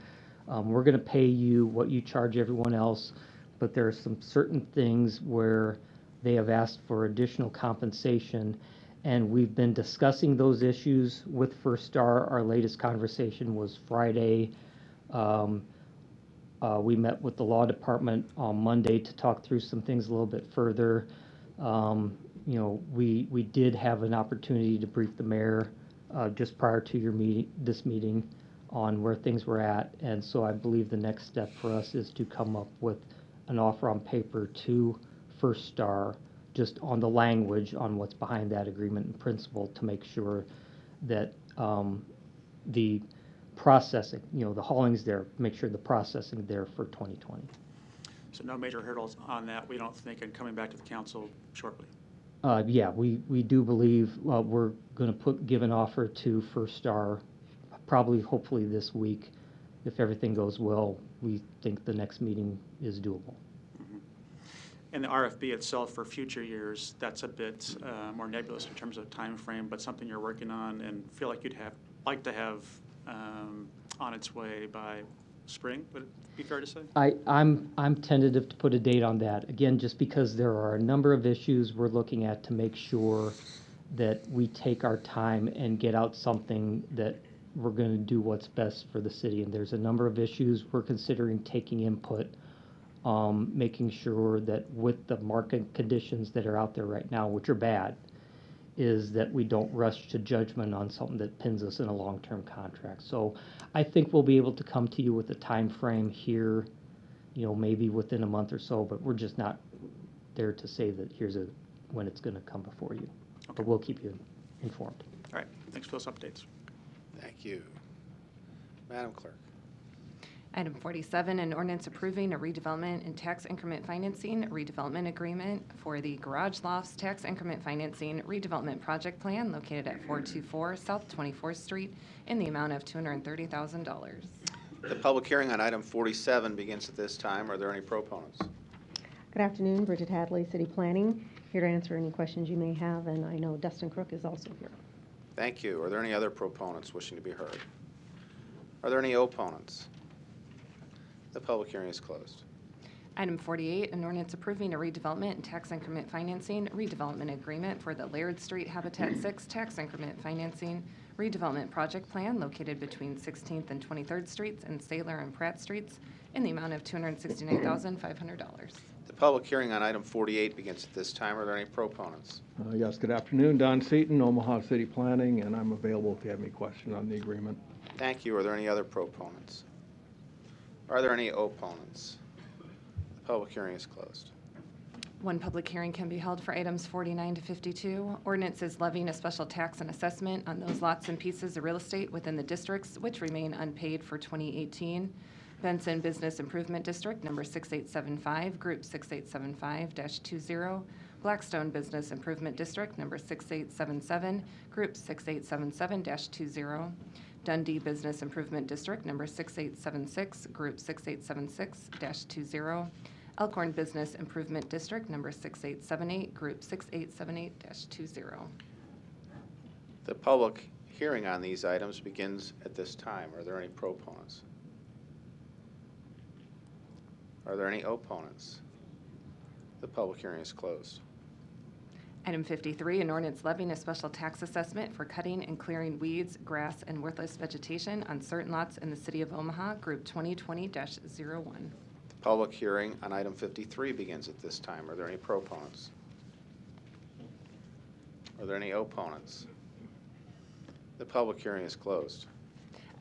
S14: we're going to pay you what you charge everyone else, but there are some certain things where they have asked for additional compensation, and we've been discussing those issues with First Star. Our latest conversation was Friday. We met with the law department on Monday to talk through some things a little bit further. We did have an opportunity to brief the mayor just prior to this meeting on where things were at, and so I believe the next step for us is to come up with an offer on paper to First Star, just on the language on what's behind that agreement in principle, to make sure that the processing, the hauling's there, make sure the processing there for 2020.
S18: So no major hurdles on that, we don't think, in coming back to the council shortly?
S14: Yeah, we do believe we're going to give an offer to First Star probably, hopefully this week. If everything goes well, we think the next meeting is doable.
S18: And the RFP itself for future years, that's a bit more nebulous in terms of time frame, but something you're working on and feel like you'd like to have on its way by spring, would it be fair to say?
S14: I'm tentative to put a date on that. Again, just because there are a number of issues we're looking at to make sure that we take our time and get out something that we're going to do what's best for the city. And there's a number of issues we're considering taking input, making sure that with the market conditions that are out there right now, which are bad, is that we don't rush to judgment on something that pins us in a long-term contract. So I think we'll be able to come to you with a time frame here, maybe within a month or so, but we're just not there to say that here's when it's going to come before you.
S18: Okay.
S14: But we'll keep you informed.
S18: All right, thanks for those updates.
S4: Thank you. Madam Clerk.
S2: Item 47, an ordinance approving a redevelopment and tax increment financing redevelopment agreement for the Garage Lofts Tax Increment Financing Redevelopment Project Plan located at 424 South 24th Street in the amount of $230,000.
S4: The public hearing on item 47 begins at this time. Are there any proponents?
S19: Good afternoon, Bridget Hadley, City Planning, here to answer any questions you may have, and I know Dustin Crook is also here.
S4: Thank you. Are there any other proponents wishing to be heard? Are there any opponents? The public hearing is closed.
S2: Item 48, an ordinance approving a redevelopment and tax increment financing redevelopment agreement for the Laird Street Habitat 6 Tax Increment Financing Redevelopment Project Plan located between 16th and 23rd Streets and Saylor and Pratt Streets in the amount of $269,500.
S4: The public hearing on item 48 begins at this time. Are there any proponents?
S20: Yes, good afternoon. Don Seaton, Omaha City Planning, and I'm available if you have any question on the agreement.
S4: Thank you. Are there any other proponents? Are there any opponents? The public hearing is closed.
S2: One public hearing can be held for items 49 to 52. Ordinances levying a special tax and assessment on those lots and pieces of real estate within the districts which remain unpaid for 2018. Benson Business Improvement District, number 6875, Group 6875-20. Blackstone Business Improvement District, number 6877, Group 6877-20. Dundee Business Improvement District, number 6876, Group 6876-20. Elkhorn Business Improvement District, number 6878, Group 6878-20.
S4: The public hearing on these items begins at this time. Are there any proponents? Are there any opponents? The public hearing is closed.
S2: Item 53, an ordinance levying a special tax assessment for cutting and clearing weeds, grass, and worthless vegetation on certain lots in the city of Omaha, Group 2020-01.
S4: The public hearing on item 53 begins at this time. Are there any proponents? Are there any opponents? The public hearing is closed.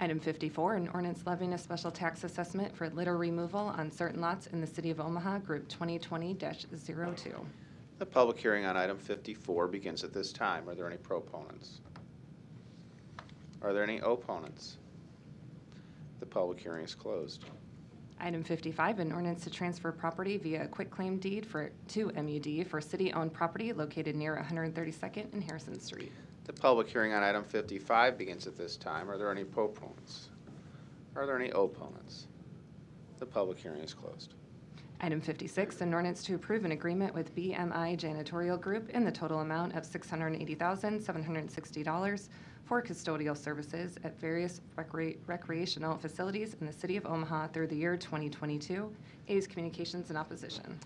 S2: Item 54, an ordinance levying a special tax assessment for litter removal on certain lots in the city of Omaha, Group 2020-02.
S4: The public hearing on item 54 begins at this time. Are there any proponents? Are there any opponents? The public hearing is closed.
S2: Item 55, an ordinance to transfer property via a quitclaim deed to MUD for city-owned property located near 132nd and Harrison Street.
S4: The public hearing on item 55 begins at this time. Are there any proponents? Are there any opponents? The public hearing is closed.
S2: Item 56, an ordinance to approve an agreement with BMI Janitorial Group in the total amount of $680,760 for custodial services at various recreational facilities in the city of Omaha through the year 2022. A's Communications in opposition.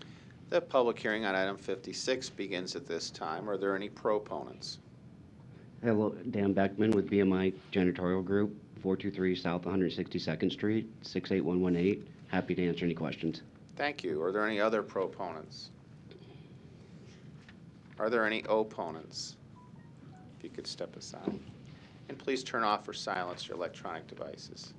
S4: The public hearing on item 56 begins at this time. Are there any proponents?
S21: Hello, Dan Beckman with BMI Janitorial Group, 423 South 162nd Street, 68118. Happy to answer any questions.
S4: Thank you. Are there any other proponents? Are there any opponents? If you could step aside. And please turn off or silence your electronic devices.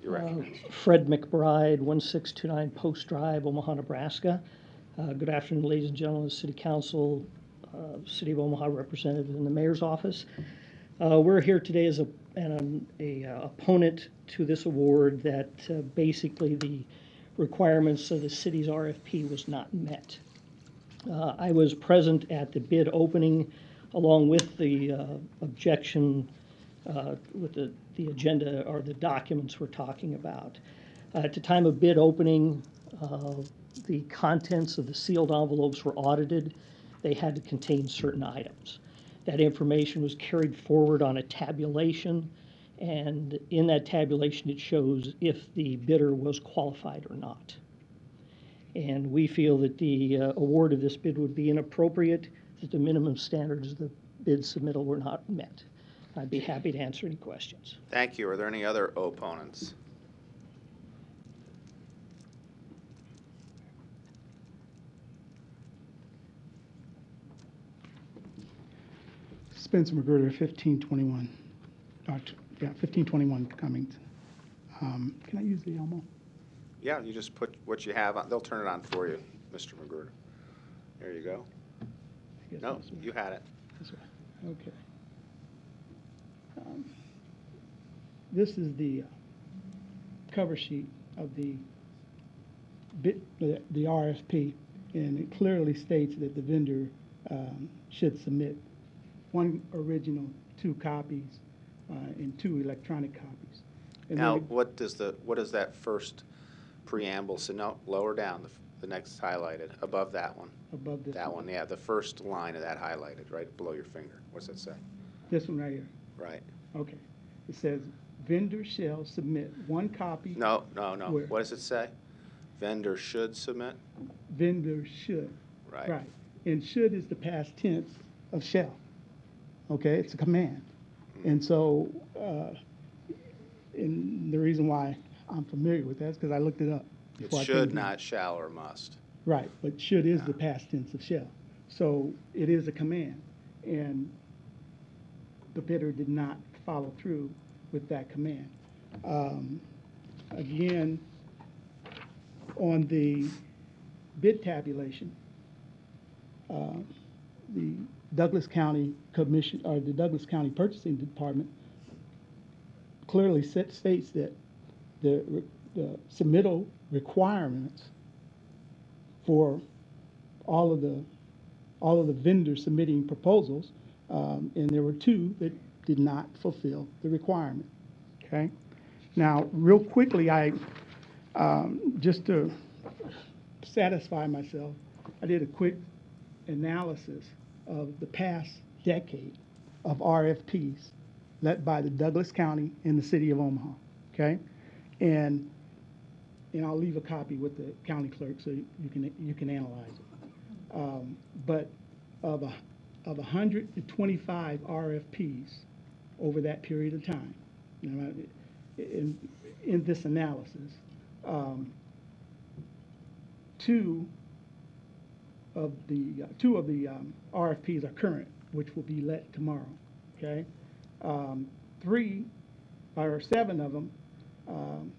S4: You're recognized.
S22: Fred McBride, 1629 Post Drive, Omaha, Nebraska. Good afternoon, ladies and gentlemen of the City Council, City of Omaha representative in the Mayor's office. We're here today as an opponent to this award that basically the requirements of the city's RFP was not met. I was present at the bid opening along with the objection with the agenda or the documents we're talking about. At the time of bid opening, the contents of the sealed envelopes were audited. They had to contain certain items. That information was carried forward on a tabulation, and in that tabulation it shows if the bidder was qualified or not. And we feel that the award of this bid would be inappropriate, that the minimum standards of the bid submittal were not met. I'd be happy to answer any questions.
S4: Thank you. Are there any other opponents?
S5: Spencer McGruder, 1521. Yeah, 1521 Cummings. Can I use the Elmo?
S4: Yeah, you just put what you have on. They'll turn it on for you, Mr. Magruder. There you go. No, you had it.
S5: This way. Okay. This is the cover sheet of the RFP, and it clearly states that the vendor should submit one original, 2 copies, and 2 electronic copies. And
S4: Now,
S5: then
S4: what does that first preamble say? No, lower down, the next highlighted, above that one.
S5: above this
S4: That one, yeah, the first line of that highlighted, right below your finger. What's that say?
S5: This one right here.
S4: Right.
S5: Okay. It says vendor shall submit 1 copy.
S4: No.
S5: Where?
S4: What does it say? Vendor should submit?
S5: Vendor should.
S4: Right.
S5: Right. And should is the past tense of shall. Okay, it's a command. And so, and the reason why I'm familiar with that is because I looked it up.
S4: It
S5: before I came
S4: should,
S5: here.
S4: not shall or must.
S5: Right, but should is the past tense of shall. So it is a command. And the bidder did not follow through with that command. Again, on the bid tabulation, the Douglas County Commission, or the Douglas County Purchasing Department clearly states that the submittal requirements for all of the vendors submitting proposals, and there were 2 that did not fulfill the requirement. Okay. Now, real quickly, just to satisfy myself, I did a quick analysis of the past decade of RFPs led by the Douglas County and the City of Omaha. Okay, and I'll leave a copy with the county clerk so you can analyze it. But of 125 RFPs over that period of time, in this analysis, 2 of the RFPs are current, which will be let tomorrow. Okay, 7 of them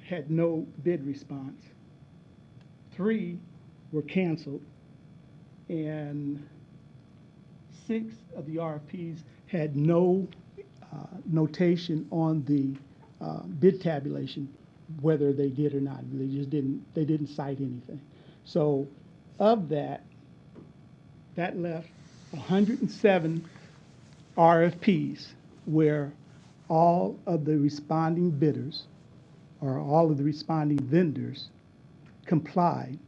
S5: had no bid response. 3 were canceled, and 6 of the RFPs had no notation on the bid tabulation whether they did or not. They just didn't cite anything. So of that left 107 RFPs where all of the responding bidders or all of the responding vendors complied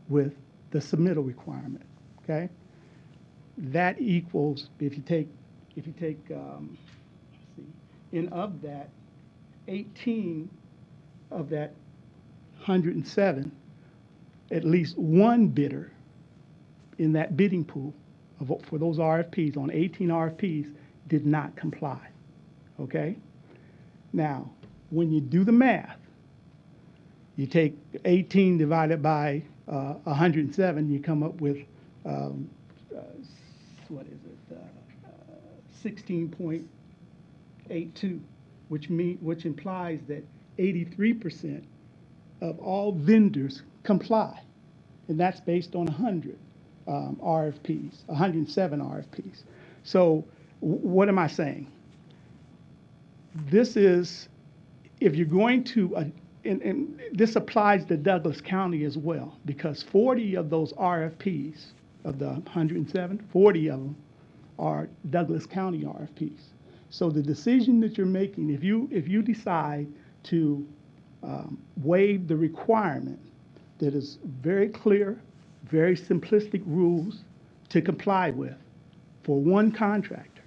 S5: with the submittal requirement. Okay, that equals, if you take let's see, and of that, 18 of that 107, at least one bidder in that bidding pool for those RFPs, on 18 RFPs, did not comply. Okay? Now, when you do the math, you take 18 divided by 107, you come up with, what is it, 16.82, which implies that 83% of all vendors comply. And that's based on 100 RFPs, 107 RFPs. So what am I saying? This is, if you're going to, and this applies to Douglas County as well, because 40 of those RFPs, of the 107, 40 of them are Douglas County RFPs. So the decision that you're making, if you decide to waive the requirement that is very clear, very simplistic rules to comply with for one contractor,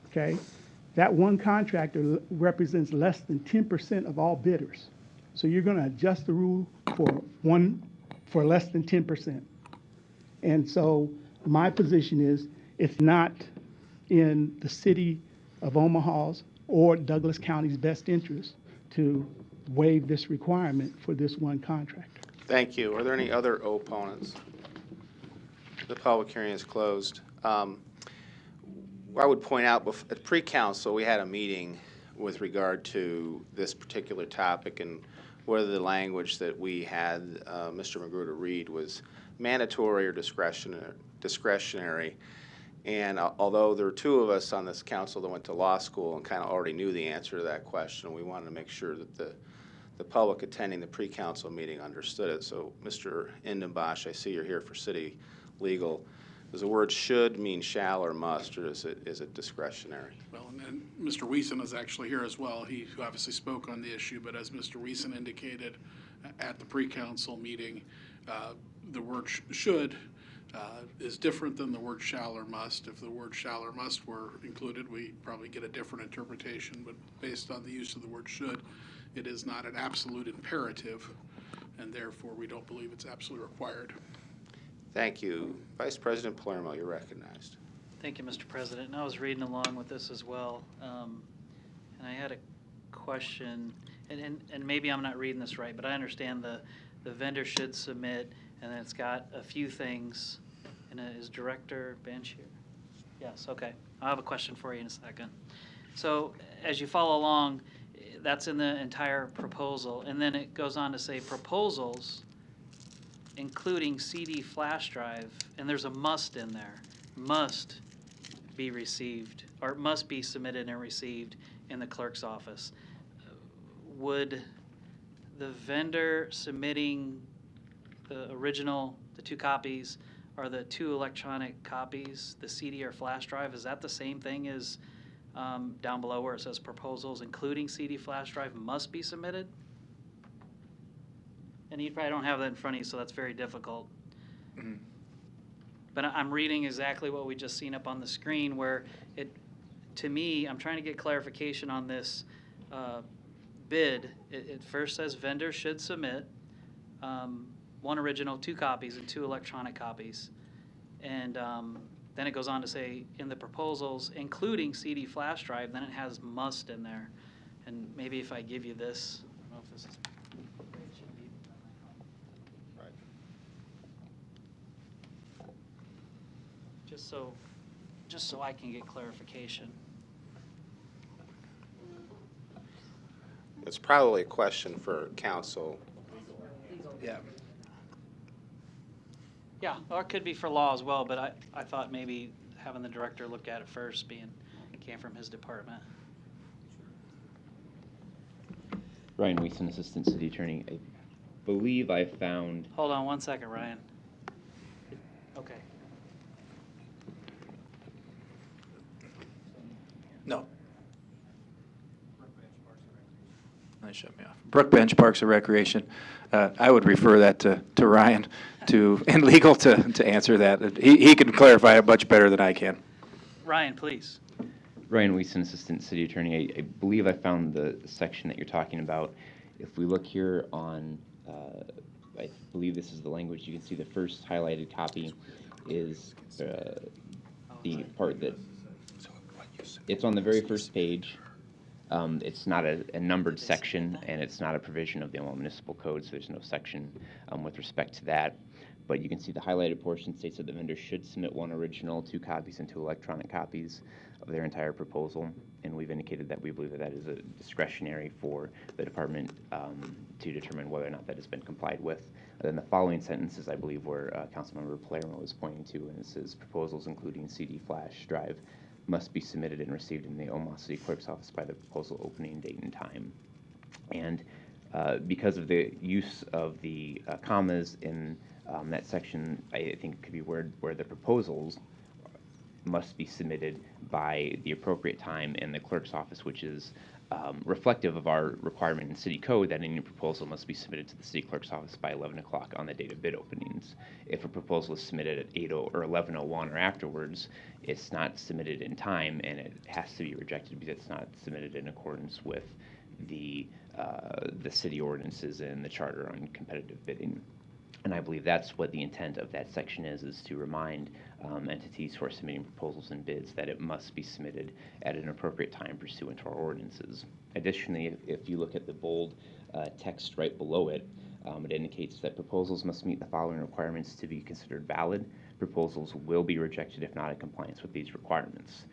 S5: okay? That one contractor represents less than 10% of all bidders. So you're going to adjust the rule for less than 10%. And so my position is it's not in the city of Omaha's or Douglas County's best interest to waive this requirement for this one contractor.
S4: Thank you. Are there any other opponents? The public hearing is closed. I would point out, at pre-council, we had a meeting with regard to this particular topic and whether the language that we had Mr. Magruder read was mandatory or discretionary. And although there are two of us on this council that went to law school and kind of already knew the answer to that question, we wanted to make sure that the public attending the pre-council meeting understood it. So, Mr. Indenbosch, I see you're here for city legal. Does the word should mean shall or must, or is it discretionary?
S6: Well, and then Mr. Wiesen is actually here as well. He obviously spoke on the issue, but as Mr. Wiesen indicated at the pre-council meeting, the word should is different than the word shall or must. If the word shall or must were included, we probably get a different interpretation, but based on the use of the word should, it is not an absolute imperative, and therefore we don't believe it's absolutely required.
S4: Thank you. Vice President Palermo, you're recognized.
S15: Thank you, Mr. President. And I was reading along with this as well, and I had a question, and maybe I'm not reading this right, but I understand the vendor should submit, and then it's got a few things. And is Director Bench here? Yes, okay. I'll have a question for you in a second. So as you follow along, that's in the entire proposal, and then it goes on to say proposals including CD flash drive, and there's a must in there, must be received, or must be submitted and received in the clerk's office. Would the vendor submitting the original, the 2 copies, or the 2 electronic copies, the CD or flash drive, is that the same thing as down below where it says proposals including CD flash drive must be submitted? And you probably don't have that in front of you, so that's very difficult.
S6: Mm-hmm.
S15: But I'm reading exactly what we just seen up on the screen where it, to me, I'm trying to get clarification on this bid. It first says vendor should submit 1 original, 2 copies, and 2 electronic copies. And then it goes on to say in the proposals, including CD flash drive, then it has must in there. And maybe if I give you this, I don't know if this is. Just so I can get clarification.
S4: It's probably a question for council.
S15: Yeah. Yeah, or it could be for law as well, but I thought maybe having the director look at it first, being it came from his department.
S7: Ryan Wiesen, Assistant City Attorney. I believe I found.
S15: Hold on 1 second, Ryan. Okay.
S23: No. They shut me off. Brookbench Parks and Recreation. I would refer that to Ryan and legal to answer that. He can clarify it much better than I can.
S15: Ryan, please.
S7: Ryan Wiesen, Assistant City Attorney. I believe I found the section that you're talking about. If we look here on, I believe this is the language, you can see the first highlighted copy is the part that, it's on the very first page. It's not a numbered section, and it's not a provision of the Omaha Municipal Code, so there's no section with respect to that. But you can see the highlighted portion states that the vendor should submit 1 original, 2 copies, and 2 electronic copies of their entire proposal. And we've indicated that we believe that that is a discretionary for the department to determine whether or not that has been complied with. And then the following sentences, I believe, where Councilmember Palermo was pointing to, and it says proposals including CD flash drive must be submitted and received in the Omaha City Clerk's office by the proposal opening date and time. And because of the use of the commas in that section, I think it could be where the proposals must be submitted by the appropriate time in the clerk's office, which is reflective of our requirement in city code that any proposal must be submitted to the city clerk's office by 11 o'clock on the date of bid openings. If a proposal is submitted at 8:00 or 11:01 or afterwards, it's not submitted in time, and it has to be rejected because it's not submitted in accordance with the city ordinances and the charter on competitive bidding. And I believe that's what the intent of that section is to remind entities who are submitting proposals and bids that it must be submitted at an appropriate time pursuant to our ordinances. Additionally, if you look at the bold text right below it, it indicates that proposals must meet the following requirements to be considered valid. Proposals will be rejected if not in compliance with these requirements.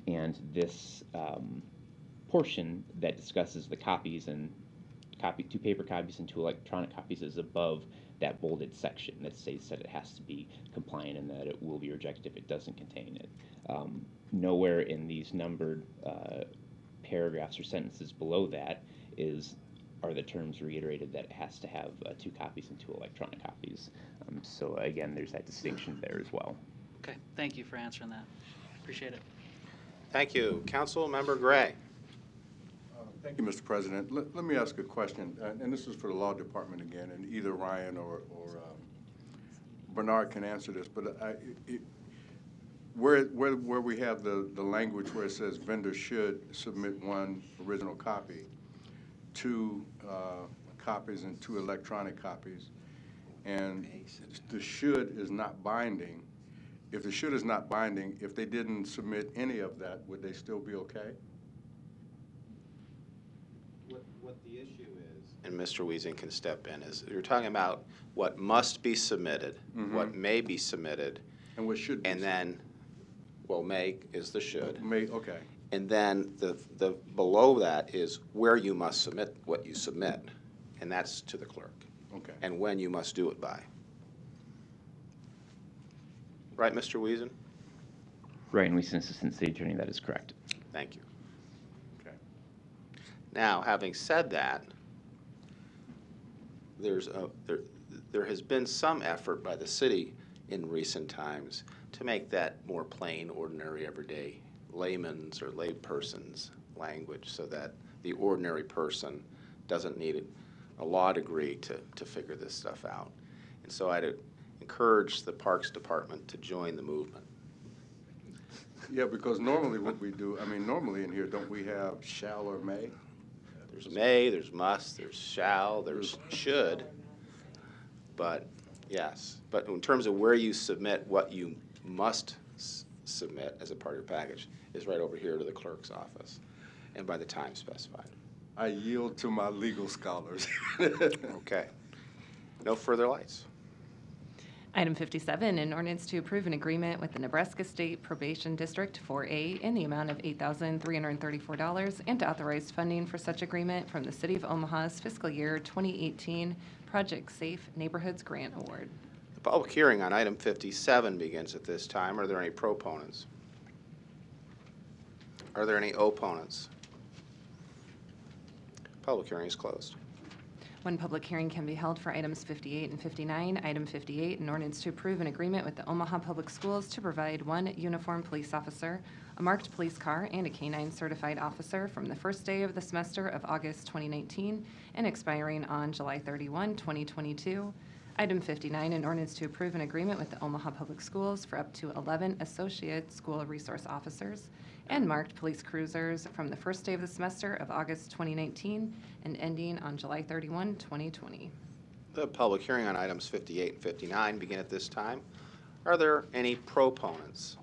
S7: And this portion that discusses the copies and two paper copies and 2 electronic copies is above that bolded section that states that it has to be compliant and that it will be rejected if it doesn't contain it. Nowhere in these numbered paragraphs or sentences below that are the terms reiterated that it has to have 2 copies and 2 electronic copies. So again, there's that distinction there as well.
S15: Okay, thank you for answering that. Appreciate it.
S4: Thank you. Council Member Gray.
S20: Thank you, Mr. President. Let me ask a question, and this is for the Law Department again, and either Ryan or Bernard can answer this, but where we have the language where it says vendor should submit 1 original copy, 2 copies and 2 electronic copies, and the should is not binding. If the should is not binding, if they didn't submit any of that, would they still be okay?
S4: What the issue is, and Mr. Wiesing can step in, is you're talking about what must be submitted, what may be submitted,
S20: and what should be
S4: and then, well, may is the should.
S20: May, okay.
S4: And then the below that is where you must submit what you submit, and that's to the clerk.
S20: Okay.
S4: And when you must do it by. Right, Mr. Wiesen?
S7: Ryan Wiesen, Assistant City Attorney, that is correct.
S4: Thank you. Okay. Now, having said that, there has been some effort by the city in recent times to make that more plain, ordinary, everyday layman's or layperson's language so that the ordinary person doesn't need a law degree to figure this stuff out. And so I'd encourage the Parks Department to join the movement.
S20: Yeah, because normally what we do, normally in here, don't we have shall or may?
S4: There's may, there's must, there's shall, there's should. But, yes. But in terms of where you submit what you must submit as a part of your package is right over here to the clerk's office and by the time specified.
S20: I yield to my legal scholars.
S4: Okay. No further lights.
S2: Item 57, an ordinance to approve an agreement with the Nebraska State Probation District 4A in the amount of $8,334 and to authorize funding for such agreement from the City of Omaha's fiscal year 2018 Project Safe Neighborhoods Grant Award.
S4: The public hearing on item 57 begins at this time. Are there any proponents? Are there any opponents? Public hearing is closed.
S2: One public hearing can be held for items 58 and 59. Item 58, an ordinance to approve an agreement with the Omaha Public Schools to provide 1 uniformed police officer, a marked police car, and a K-9 certified officer from the first day of the semester of August 2019 and expiring on July 31, 2022. Item 59, an ordinance to approve an agreement with the Omaha Public Schools for up to 11 associate school resource officers and marked police cruisers from the first day of the semester of August 2019 and ending on July 31, 2020.
S4: The public hearing on items 58 and 59 begin at this time. Are there any proponents?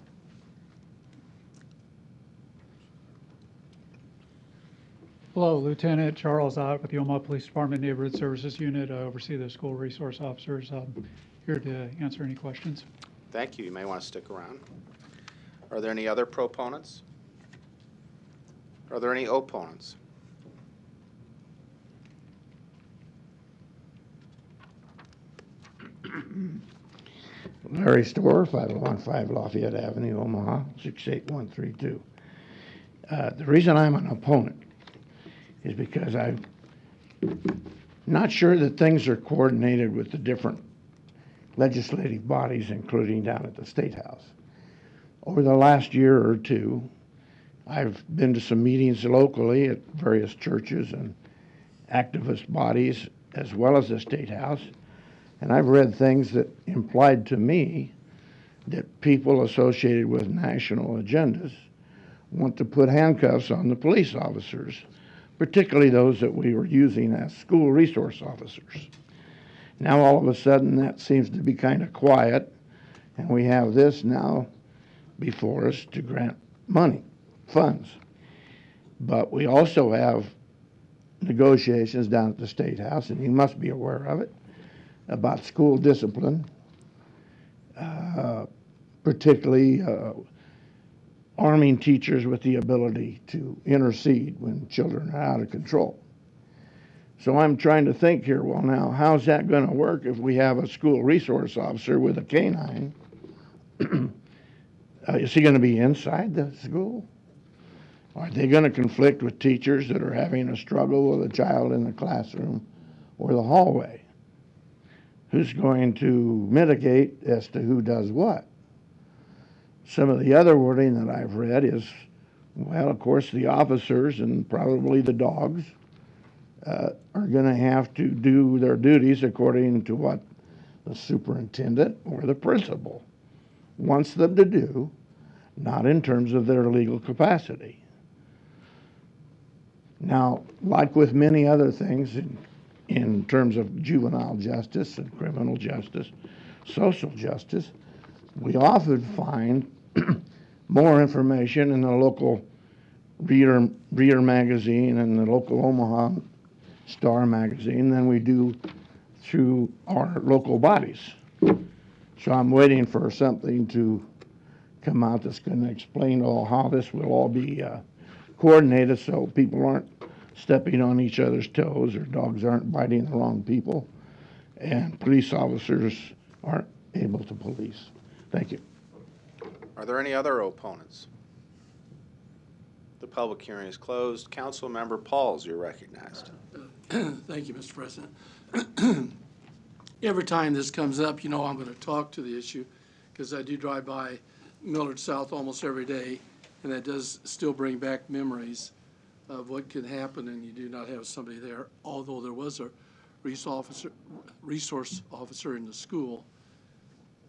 S3: Hello, Lieutenant Charles Ott with the Omaha Police Department Neighborhood Services Unit. I oversee the school resource officers. I'm here to answer any questions.
S4: Thank you. You may want to stick around. Are there any other proponents? Are there any opponents?
S8: Larry Storr, 5015 Lafayette Avenue, Omaha, 68132. The reason I'm an opponent is because I'm not sure that things are coordinated with the different legislative bodies, including down at the State House. over the last year or two, I've been to some meetings locally at various churches and activist bodies, as well as the State House, and I've read things that implied to me that people associated with national agendas want to put handcuffs on the police officers, particularly those that we were using as school resource officers. Now all of a sudden that seems to be kind of quiet, and we have this now before us to grant money, funds. But we also have negotiations down at the State House, and you must be aware of it, about school discipline, particularly arming teachers with the ability to intercede when children are out of control. So I'm trying to think here, well now, how's that going to work if we have a school resource officer with a canine? Is he going to be inside the school? Are they going to conflict with teachers that are having a struggle with a child in the classroom or the hallway? Who's going to mitigate as to who does what? Some of the other wording that I've read is, well, of course, the officers and probably the dogs are going to have to do their duties according to what the superintendent or the principal wants them to do, not in terms of their legal capacity. Now, like with many other things in terms of juvenile justice and criminal justice, social justice, we often find more information in the local Reader magazine and the local Omaha Star magazine than we do through our local bodies. So I'm waiting for something to come out that's going to explain how this will all be coordinated so people aren't stepping on each other's toes or dogs aren't biting the wrong people and police officers aren't able to police. Thank you.
S4: Are there any other opponents? The public hearing is closed. Councilmember Pauls, you're recognized.
S12: Thank you, Mr. President. Every time this comes up, you know I'm going to talk to the issue because I do drive by Millard South almost every day, and that does still bring back memories of what could happen and you do not have somebody there. Although there was a resource officer in the school,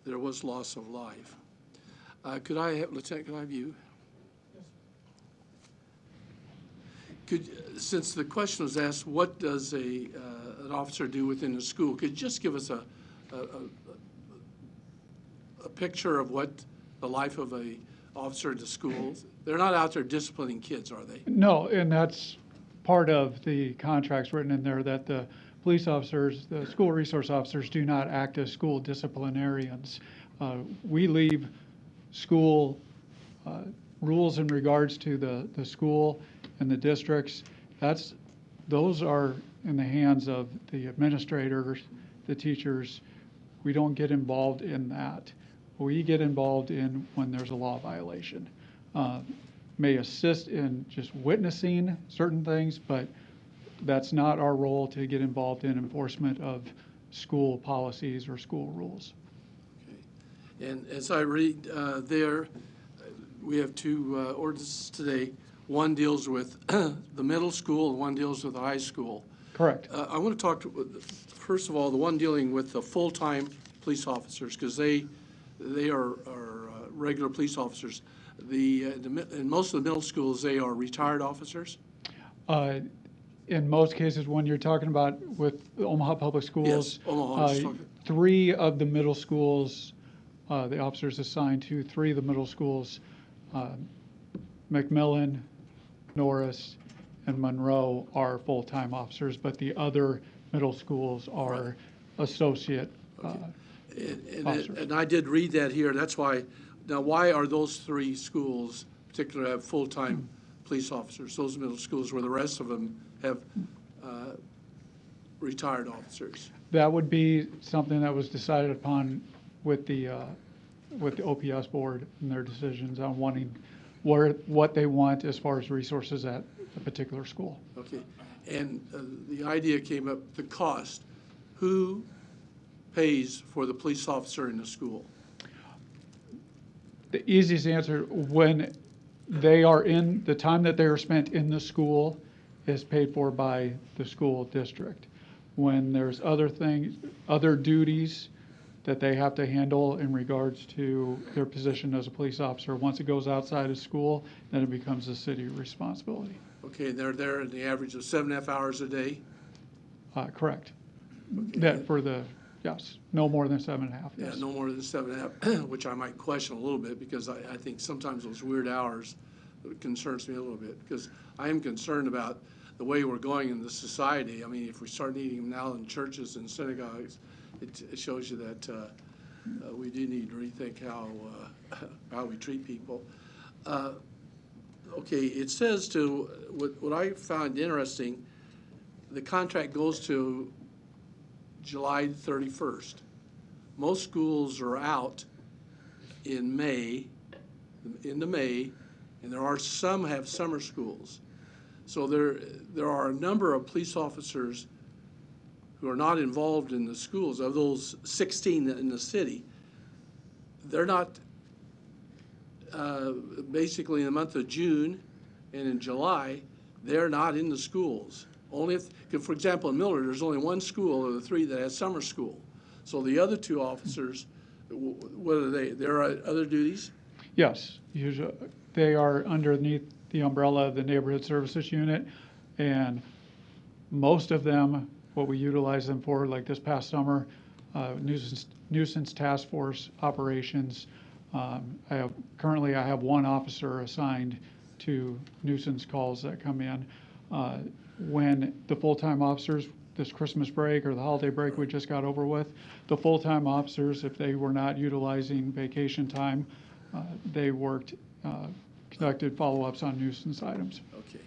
S12: there was loss of life. Could I have, Lieutenant, could I have you? Since the question was asked, what does an officer do within the school? Could you just give us a picture of what the life of a officer in the schools? They're not out there disciplining kids, are they?
S3: No, and that's part of the contracts written in there, that the police officers, the school resource officers, do not act as school disciplinarians. We leave school rules in regards to the school and the districts. Those are in the hands of the administrators, the teachers. We don't get involved in that. We get involved in when there's a law violation. May assist in just witnessing certain things, but that's not our role to get involved in enforcement of school policies or school rules.
S12: Okay. And as I read there, we have two ordinances today. One deals with the middle school and one deals with the high school.
S3: Correct.
S12: I want to talk first of all, the one dealing with the full-time police officers, because they are regular police officers. In most of the middle schools, they are retired officers?
S3: In most cases, when you're talking about with Omaha Public Schools,
S12: yes, Omaha,
S3: 3 of the middle schools, the officers assigned to 3 of the middle schools, McMillan, Norris, and Monroe are full-time officers, but the other middle schools are associate officers.
S12: And I did read that here. That's why. Now, why are those 3 schools particularly have full-time police officers? Those middle schools where the rest of them have retired officers.
S3: That would be something that was decided upon with the OPS board and their decisions on wanting what they want as far as resources at a particular school.
S12: Okay, and the idea came up, the cost. Who pays for the police officer in the school?
S3: The easiest answer, when they are in, the time that they are spent in the school is paid for by the school district. When there's other things, other duties that they have to handle in regards to their position as a police officer, once it goes outside of school, then it becomes a city responsibility.
S12: Okay, they're there in the average of 7.5 hours a day?
S3: Correct. That for the, yes, no more than 7.5.
S12: Yeah,
S3: Yes.
S12: no more than 7.5, which I might question a little bit, because I think sometimes those weird hours concerns me a little bit, because I am concerned about the way we're going in the society. I mean, if we start needing them now in churches and synagogues, it shows you that we do need to rethink how we treat people. Okay, it says what I found interesting, the contract goes to July 31st. Most schools are out in May, into May, and there are some have summer schools. So there are a number of police officers who are not involved in the schools. Of those 16 in the city, they're not basically in the month of June and in July, they're not in the schools. Only if, for example, in Miller, there's only one school of the 3 that has summer school. So the other 2 officers, what are they? There are other duties?
S3: Yes, usually they are underneath the umbrella of the Neighborhood Services Unit, and most of them, what we utilize them for, like this past summer, nuisance task force operations. Currently I have 1 officer assigned to nuisance calls that come in. When the full-time officers, this Christmas break or the holiday break we just got over with, the full-time officers, if they were not utilizing vacation time, they worked, conducted follow-ups on nuisance items.
S12: Okay.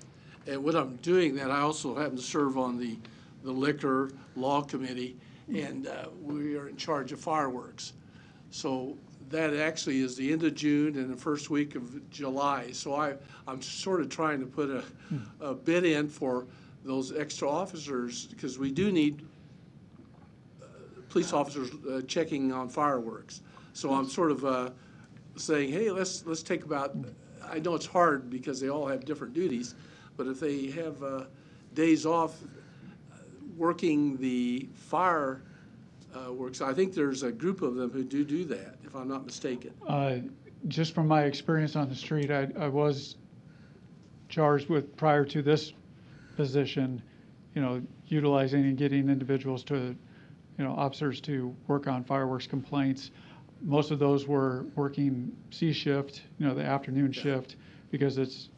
S12: And when I'm doing that, I also happen to serve on the liquor law committee, and we are in charge of fireworks. So that actually is the end of June and the first week of July. So I'm sort of trying to put a bid in for those extra officers, because we do need police officers checking on fireworks. So I'm sort of saying, hey, let's take about, I know it's hard because they all have different duties, but if they have days off working the fire works, I think there's a group of them who do that, if I'm not mistaken.
S3: Just from my experience on the street, I was charged with, prior to this position, utilizing and getting individuals to, officers to work on fireworks complaints. Most of those were working C shift, the afternoon shift, because it's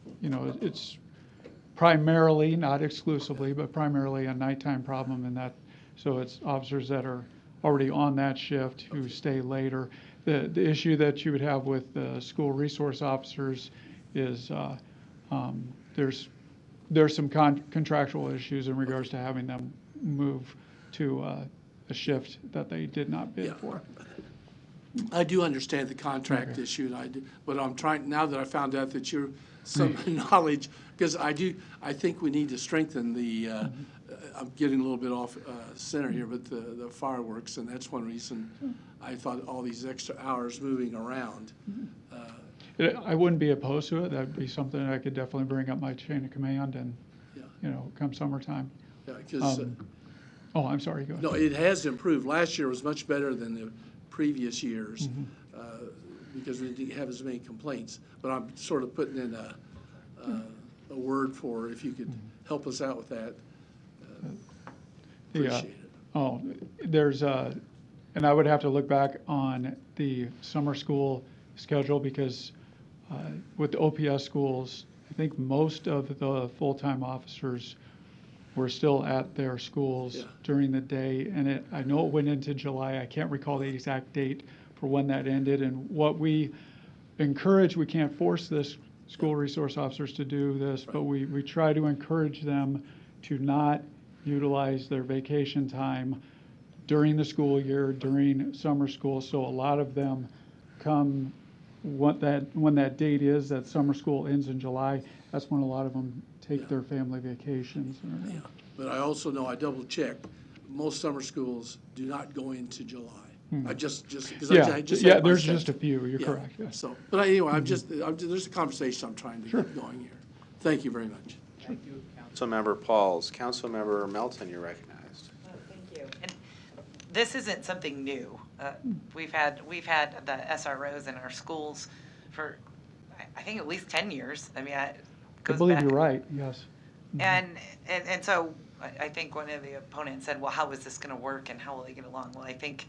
S3: primarily, not exclusively, but primarily a nighttime problem, and that, so it's officers that are already on that shift who stay later. The issue that you would have with the school resource officers is there's some contractual issues in regards to having them move to a shift that they did not bid for.
S12: I do understand the contract issue, and I do, but I'm trying, now that I found out that you're some knowledge, because I think we need to strengthen the, I'm getting a little bit off center here, but the fireworks, and that's one reason I thought all these extra hours moving around.
S3: I wouldn't be opposed to it. That'd be something I could definitely bring up my chain of command and, come summertime.
S12: Yeah, because.
S3: Oh, I'm sorry, go ahead.
S12: No, it has improved. Last year was much better than the previous years because we didn't have as many complaints. But I'm sort of putting in a word for if you could help us out with that. Appreciate it.
S3: Oh, there's and I would have to look back on the summer school schedule, because with the OPS schools, I think most of the full-time officers were still at their schools during the day, and I know it went into July. I can't recall the exact date for when that ended, and what we encourage, we can't force this school resource officers to do this, but we try to encourage them to not utilize their vacation time during the school year, during summer school. So a lot of them come when that date is, that summer school ends in July, that's when a lot of them take their family vacations.
S12: But I also know, I double checked, most summer schools do not go into July. I just, because
S3: Yeah,
S12: I just.
S3: yeah,
S12: had my
S3: there's
S12: sense.
S3: just a few, you're
S12: Yeah.
S3: correct, yeah.
S12: So, but anyway, there's a conversation I'm trying to get going here. Thank you very much.
S4: Councilmember Pauls. Councilmember Melton, you're recognized.
S1: Thank you. And this isn't something new. We've had the SROs in our schools for, I think, at least 10 years. I mean,
S3: I believe you're right, yes.
S1: And so I think one of the opponents said, well, how is this going to work and how will they get along? Well, I think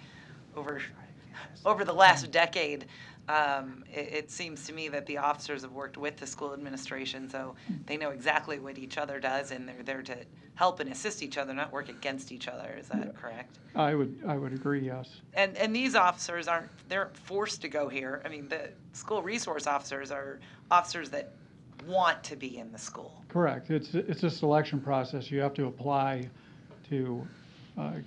S1: over the last decade, it seems to me that the officers have worked with the school administration, so they know exactly what each other does, and they're there to help and assist each other, not work against each other. Is that correct?
S3: I would agree, yes.
S1: And these officers they're forced to go here. I mean, the school resource officers are officers that want to be in the school.
S3: Correct. It's a selection process. You have to apply to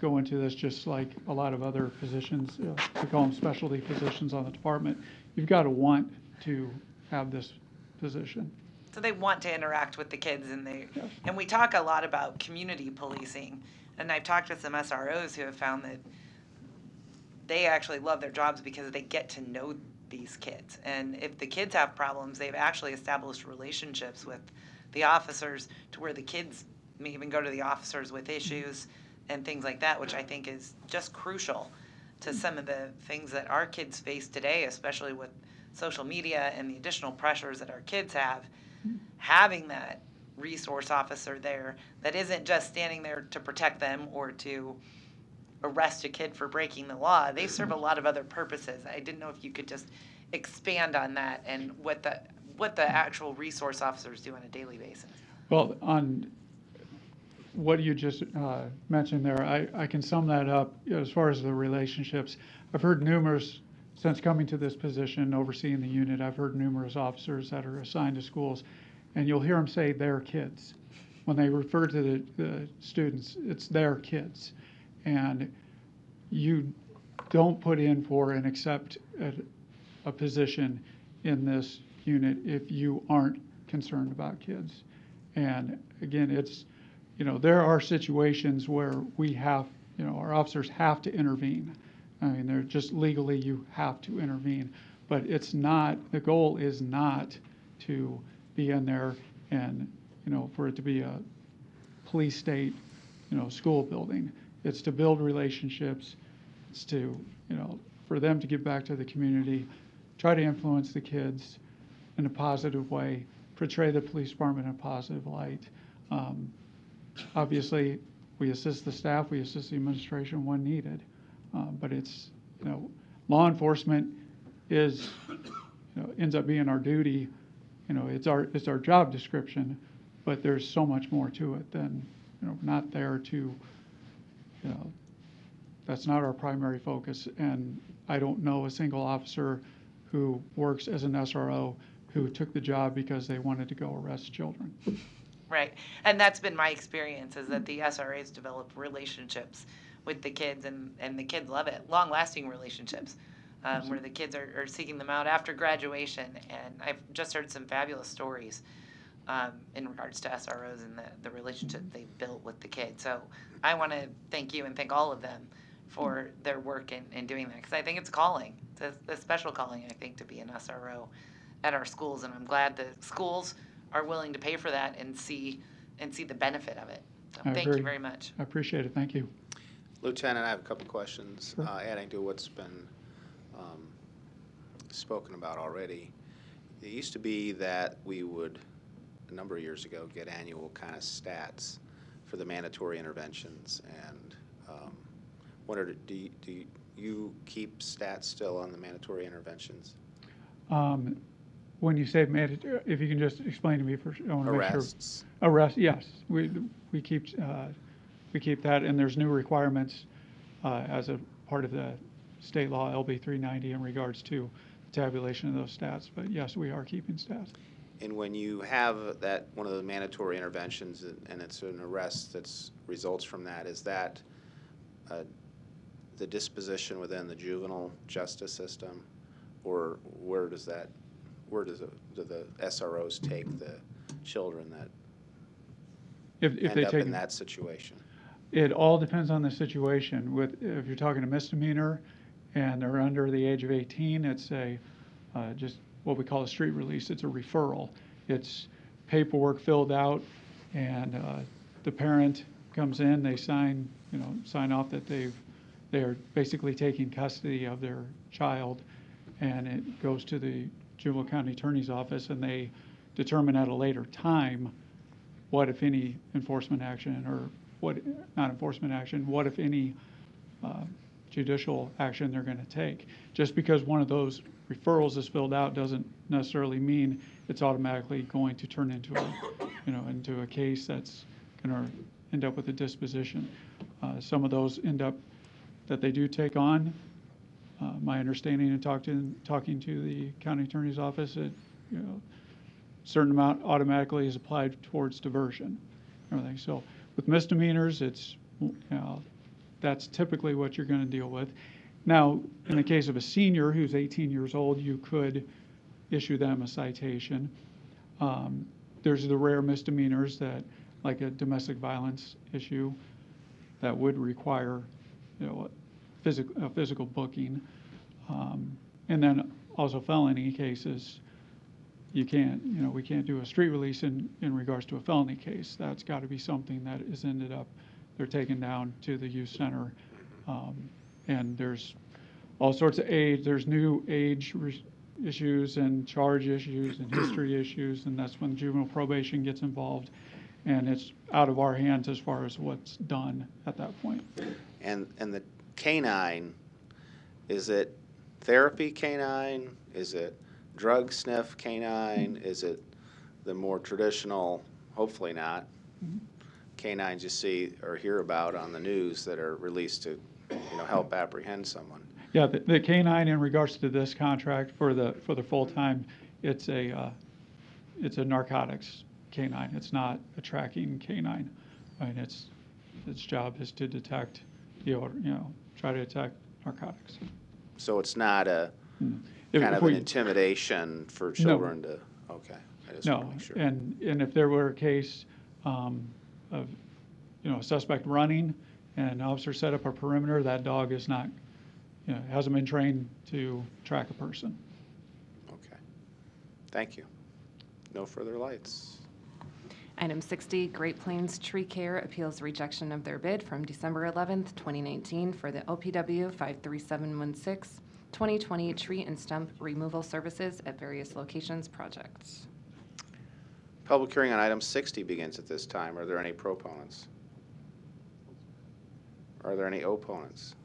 S3: go into this, just like a lot of other positions. We call them specialty positions on the department. You've got to want to have this position.
S1: So they want to interact with the kids, and and we talk a lot about community policing. And I've talked with some SROs who have found that they actually love their jobs because they get to know these kids. And if the kids have problems, they've actually established relationships with the officers to where the kids may even go to the officers with issues and things like that, which I think is just crucial to some of the things that our kids face today, especially with social media and the additional pressures that our kids have. Having that resource officer there that isn't just standing there to protect them or to arrest a kid for breaking the law. They serve a lot of other purposes. I didn't know if you could just expand on that and what the actual resource officers do on a daily basis.
S3: Well, on what you just mentioned there, I can sum that up as far as the relationships. I've heard numerous, since coming to this position, overseeing the unit, I've heard numerous officers that are assigned to schools, and you'll hear them say their kids. When they refer to the students, it's their kids. And you don't put in for and accept a position in this unit if you aren't concerned about kids. And again, it's, there are situations where we have, our officers have to intervene. I mean, they're just legally, you have to intervene. But it's not, the goal is not to be in there and, for it to be a police state, school building. It's to build relationships. It's to, for them to give back to the community, try to influence the kids in a positive way, portray the police department in a positive light. Obviously, we assist the staff, we assist the administration when needed. But it's, law enforcement is, ends up being our duty. It's our job description, but there's so much more to it than, not there to, that's not our primary focus. And I don't know a single officer who works as an SRO who took the job because they wanted to go arrest children.
S1: Right. And that's been my experience, is that the SRAs develop relationships with the kids, and the kids love it. Long-lasting relationships, where the kids are seeking them out after graduation. And I've just heard some fabulous stories in regards to SROs and the relationship they've built with the kids. So I want to thank you and thank all of them for their work in doing that, because I think it's a calling. It's a special calling, I think, to be an SRO at our schools, and I'm glad the schools are willing to pay for that and see the benefit of it. So thank you very much.
S3: I appreciate it. Thank you.
S4: Lieutenant, I have a couple questions, adding to what's been spoken about already. It used to be that we would, a number of years ago, get annual kind of stats for the mandatory interventions, and do you keep stats still on the mandatory interventions?
S3: When you say mandatory, if you can just explain to me first, I want to make sure.
S4: Arrests.
S3: Arrests, yes. We keep that, and there's new requirements as a part of the state law LB 390 in regards to the tabulation of those stats. But yes, we are keeping stats.
S4: And when you have that, one of the mandatory interventions, and it's an arrest that results from that, is that the disposition within the juvenile justice system, or where do the SROs take the children that
S3: if they
S4: end up
S3: take
S4: in that situation?
S3: It all depends on the situation. If you're talking a misdemeanor, and they're under the age of 18, it's just what we call a street release. It's a referral. It's paperwork filled out, and the parent comes in, they sign off that they're basically taking custody of their child, and it goes to the Juvenile County Attorney's Office, and they determine at a later time what, if any, enforcement action, or what, not enforcement action, what, if any, judicial action they're going to take. Just because one of those referrals is filled out doesn't necessarily mean it's automatically going to turn into a case that's going to end up with a disposition. Some of those that they do take on. My understanding and talking to the county attorney's office, that certain amount automatically is applied towards diversion. Everything. So with misdemeanors, it's that's typically what you're going to deal with. Now, in the case of a senior who's 18 years old, you could issue them a citation. There's the rare misdemeanors that, like a domestic violence issue, that would require, a physical booking. And then also felony cases, we can't do a street release in regards to a felony case. That's got to be something that is they're taken down to the youth center. And there's all sorts of age, there's new age issues and charge issues and history issues, and that's when juvenile probation gets involved. And it's out of our hands as far as what's done at that point.
S4: And the canine, is it therapy canine? Is it drug sniff canine? Is it the more traditional, hopefully not, canines you see or hear about on the news that are released to help apprehend someone?
S3: Yeah, the canine, in regards to this contract for the full time, it's a narcotics canine. It's not a tracking canine. I mean, its job is to detect, try to detect narcotics.
S4: So it's not a kind of an intimidation for children to. Okay, I just want to make sure.
S3: And if there were a case of a suspect running and an officer set up a perimeter, that dog is not, hasn't been trained to track a person.
S4: Okay, thank you. No further lights.
S2: Item 60, Great Plains Tree Care appeals rejection of their bid from December 11th, 2019 for the OPW 53716 2020 tree and stump removal services at various locations projects.
S4: Public hearing on item 60 begins at this time. Are there any proponents? Are there any opponents?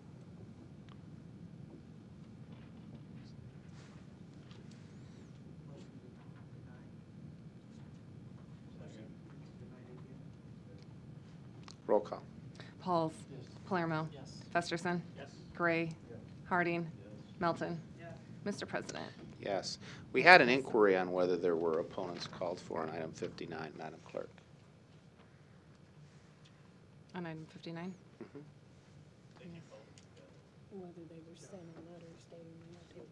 S4: Roll call.
S2: Pauls. Palermo. Festerson. Gray. Harding. Melton. Mr. President.
S4: Yes. We had an inquiry on whether there were opponents called for on item 59, Madam Clerk.
S2: On item 59?
S9: Whether they were sent a letter stating they would take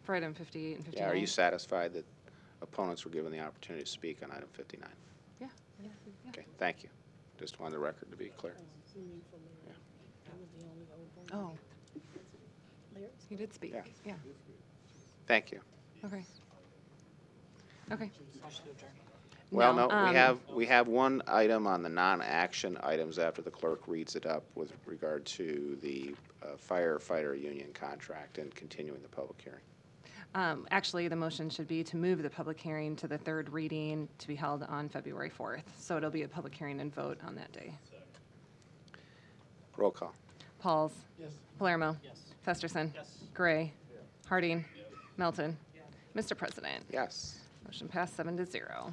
S2: For item 58 and 59?
S4: Yeah, are you satisfied that opponents were given the opportunity to speak on item 59?
S2: Yeah.
S4: Okay, thank you. Just wanted the record to be clear.
S2: Oh. He did speak. Yeah.
S4: Thank you.
S2: Okay. Okay.
S4: Well, no, we have one item on the non-action items after the clerk reads it up with regard to the firefighter union contract and continuing the public hearing.
S2: Actually, the motion should be to move the public hearing to the third reading to be held on February 4th. So it'll be a public hearing and vote on that day.
S4: Roll call.
S2: Pauls. Palermo. Festerson. Gray. Harding. Melton. Mr. President.
S4: Yes.
S2: Motion passed 7-0.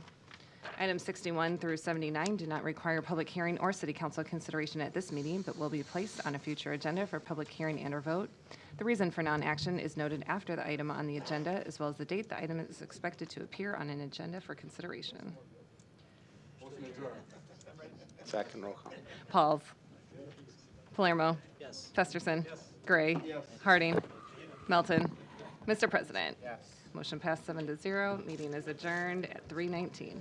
S2: Items 61 through 79 do not require public hearing or city council consideration at this meeting, but will be placed on a future agenda for public hearing and or vote. The reason for non-action is noted after the item on the agenda, as well as the date the item is expected to appear on an agenda for consideration.
S4: Second roll call.
S2: Pauls. Palermo. Festerson. Gray. Harding. Melton. Mr. President.
S4: Yes.
S2: Motion passed 7-0. Meeting is adjourned at 3:19.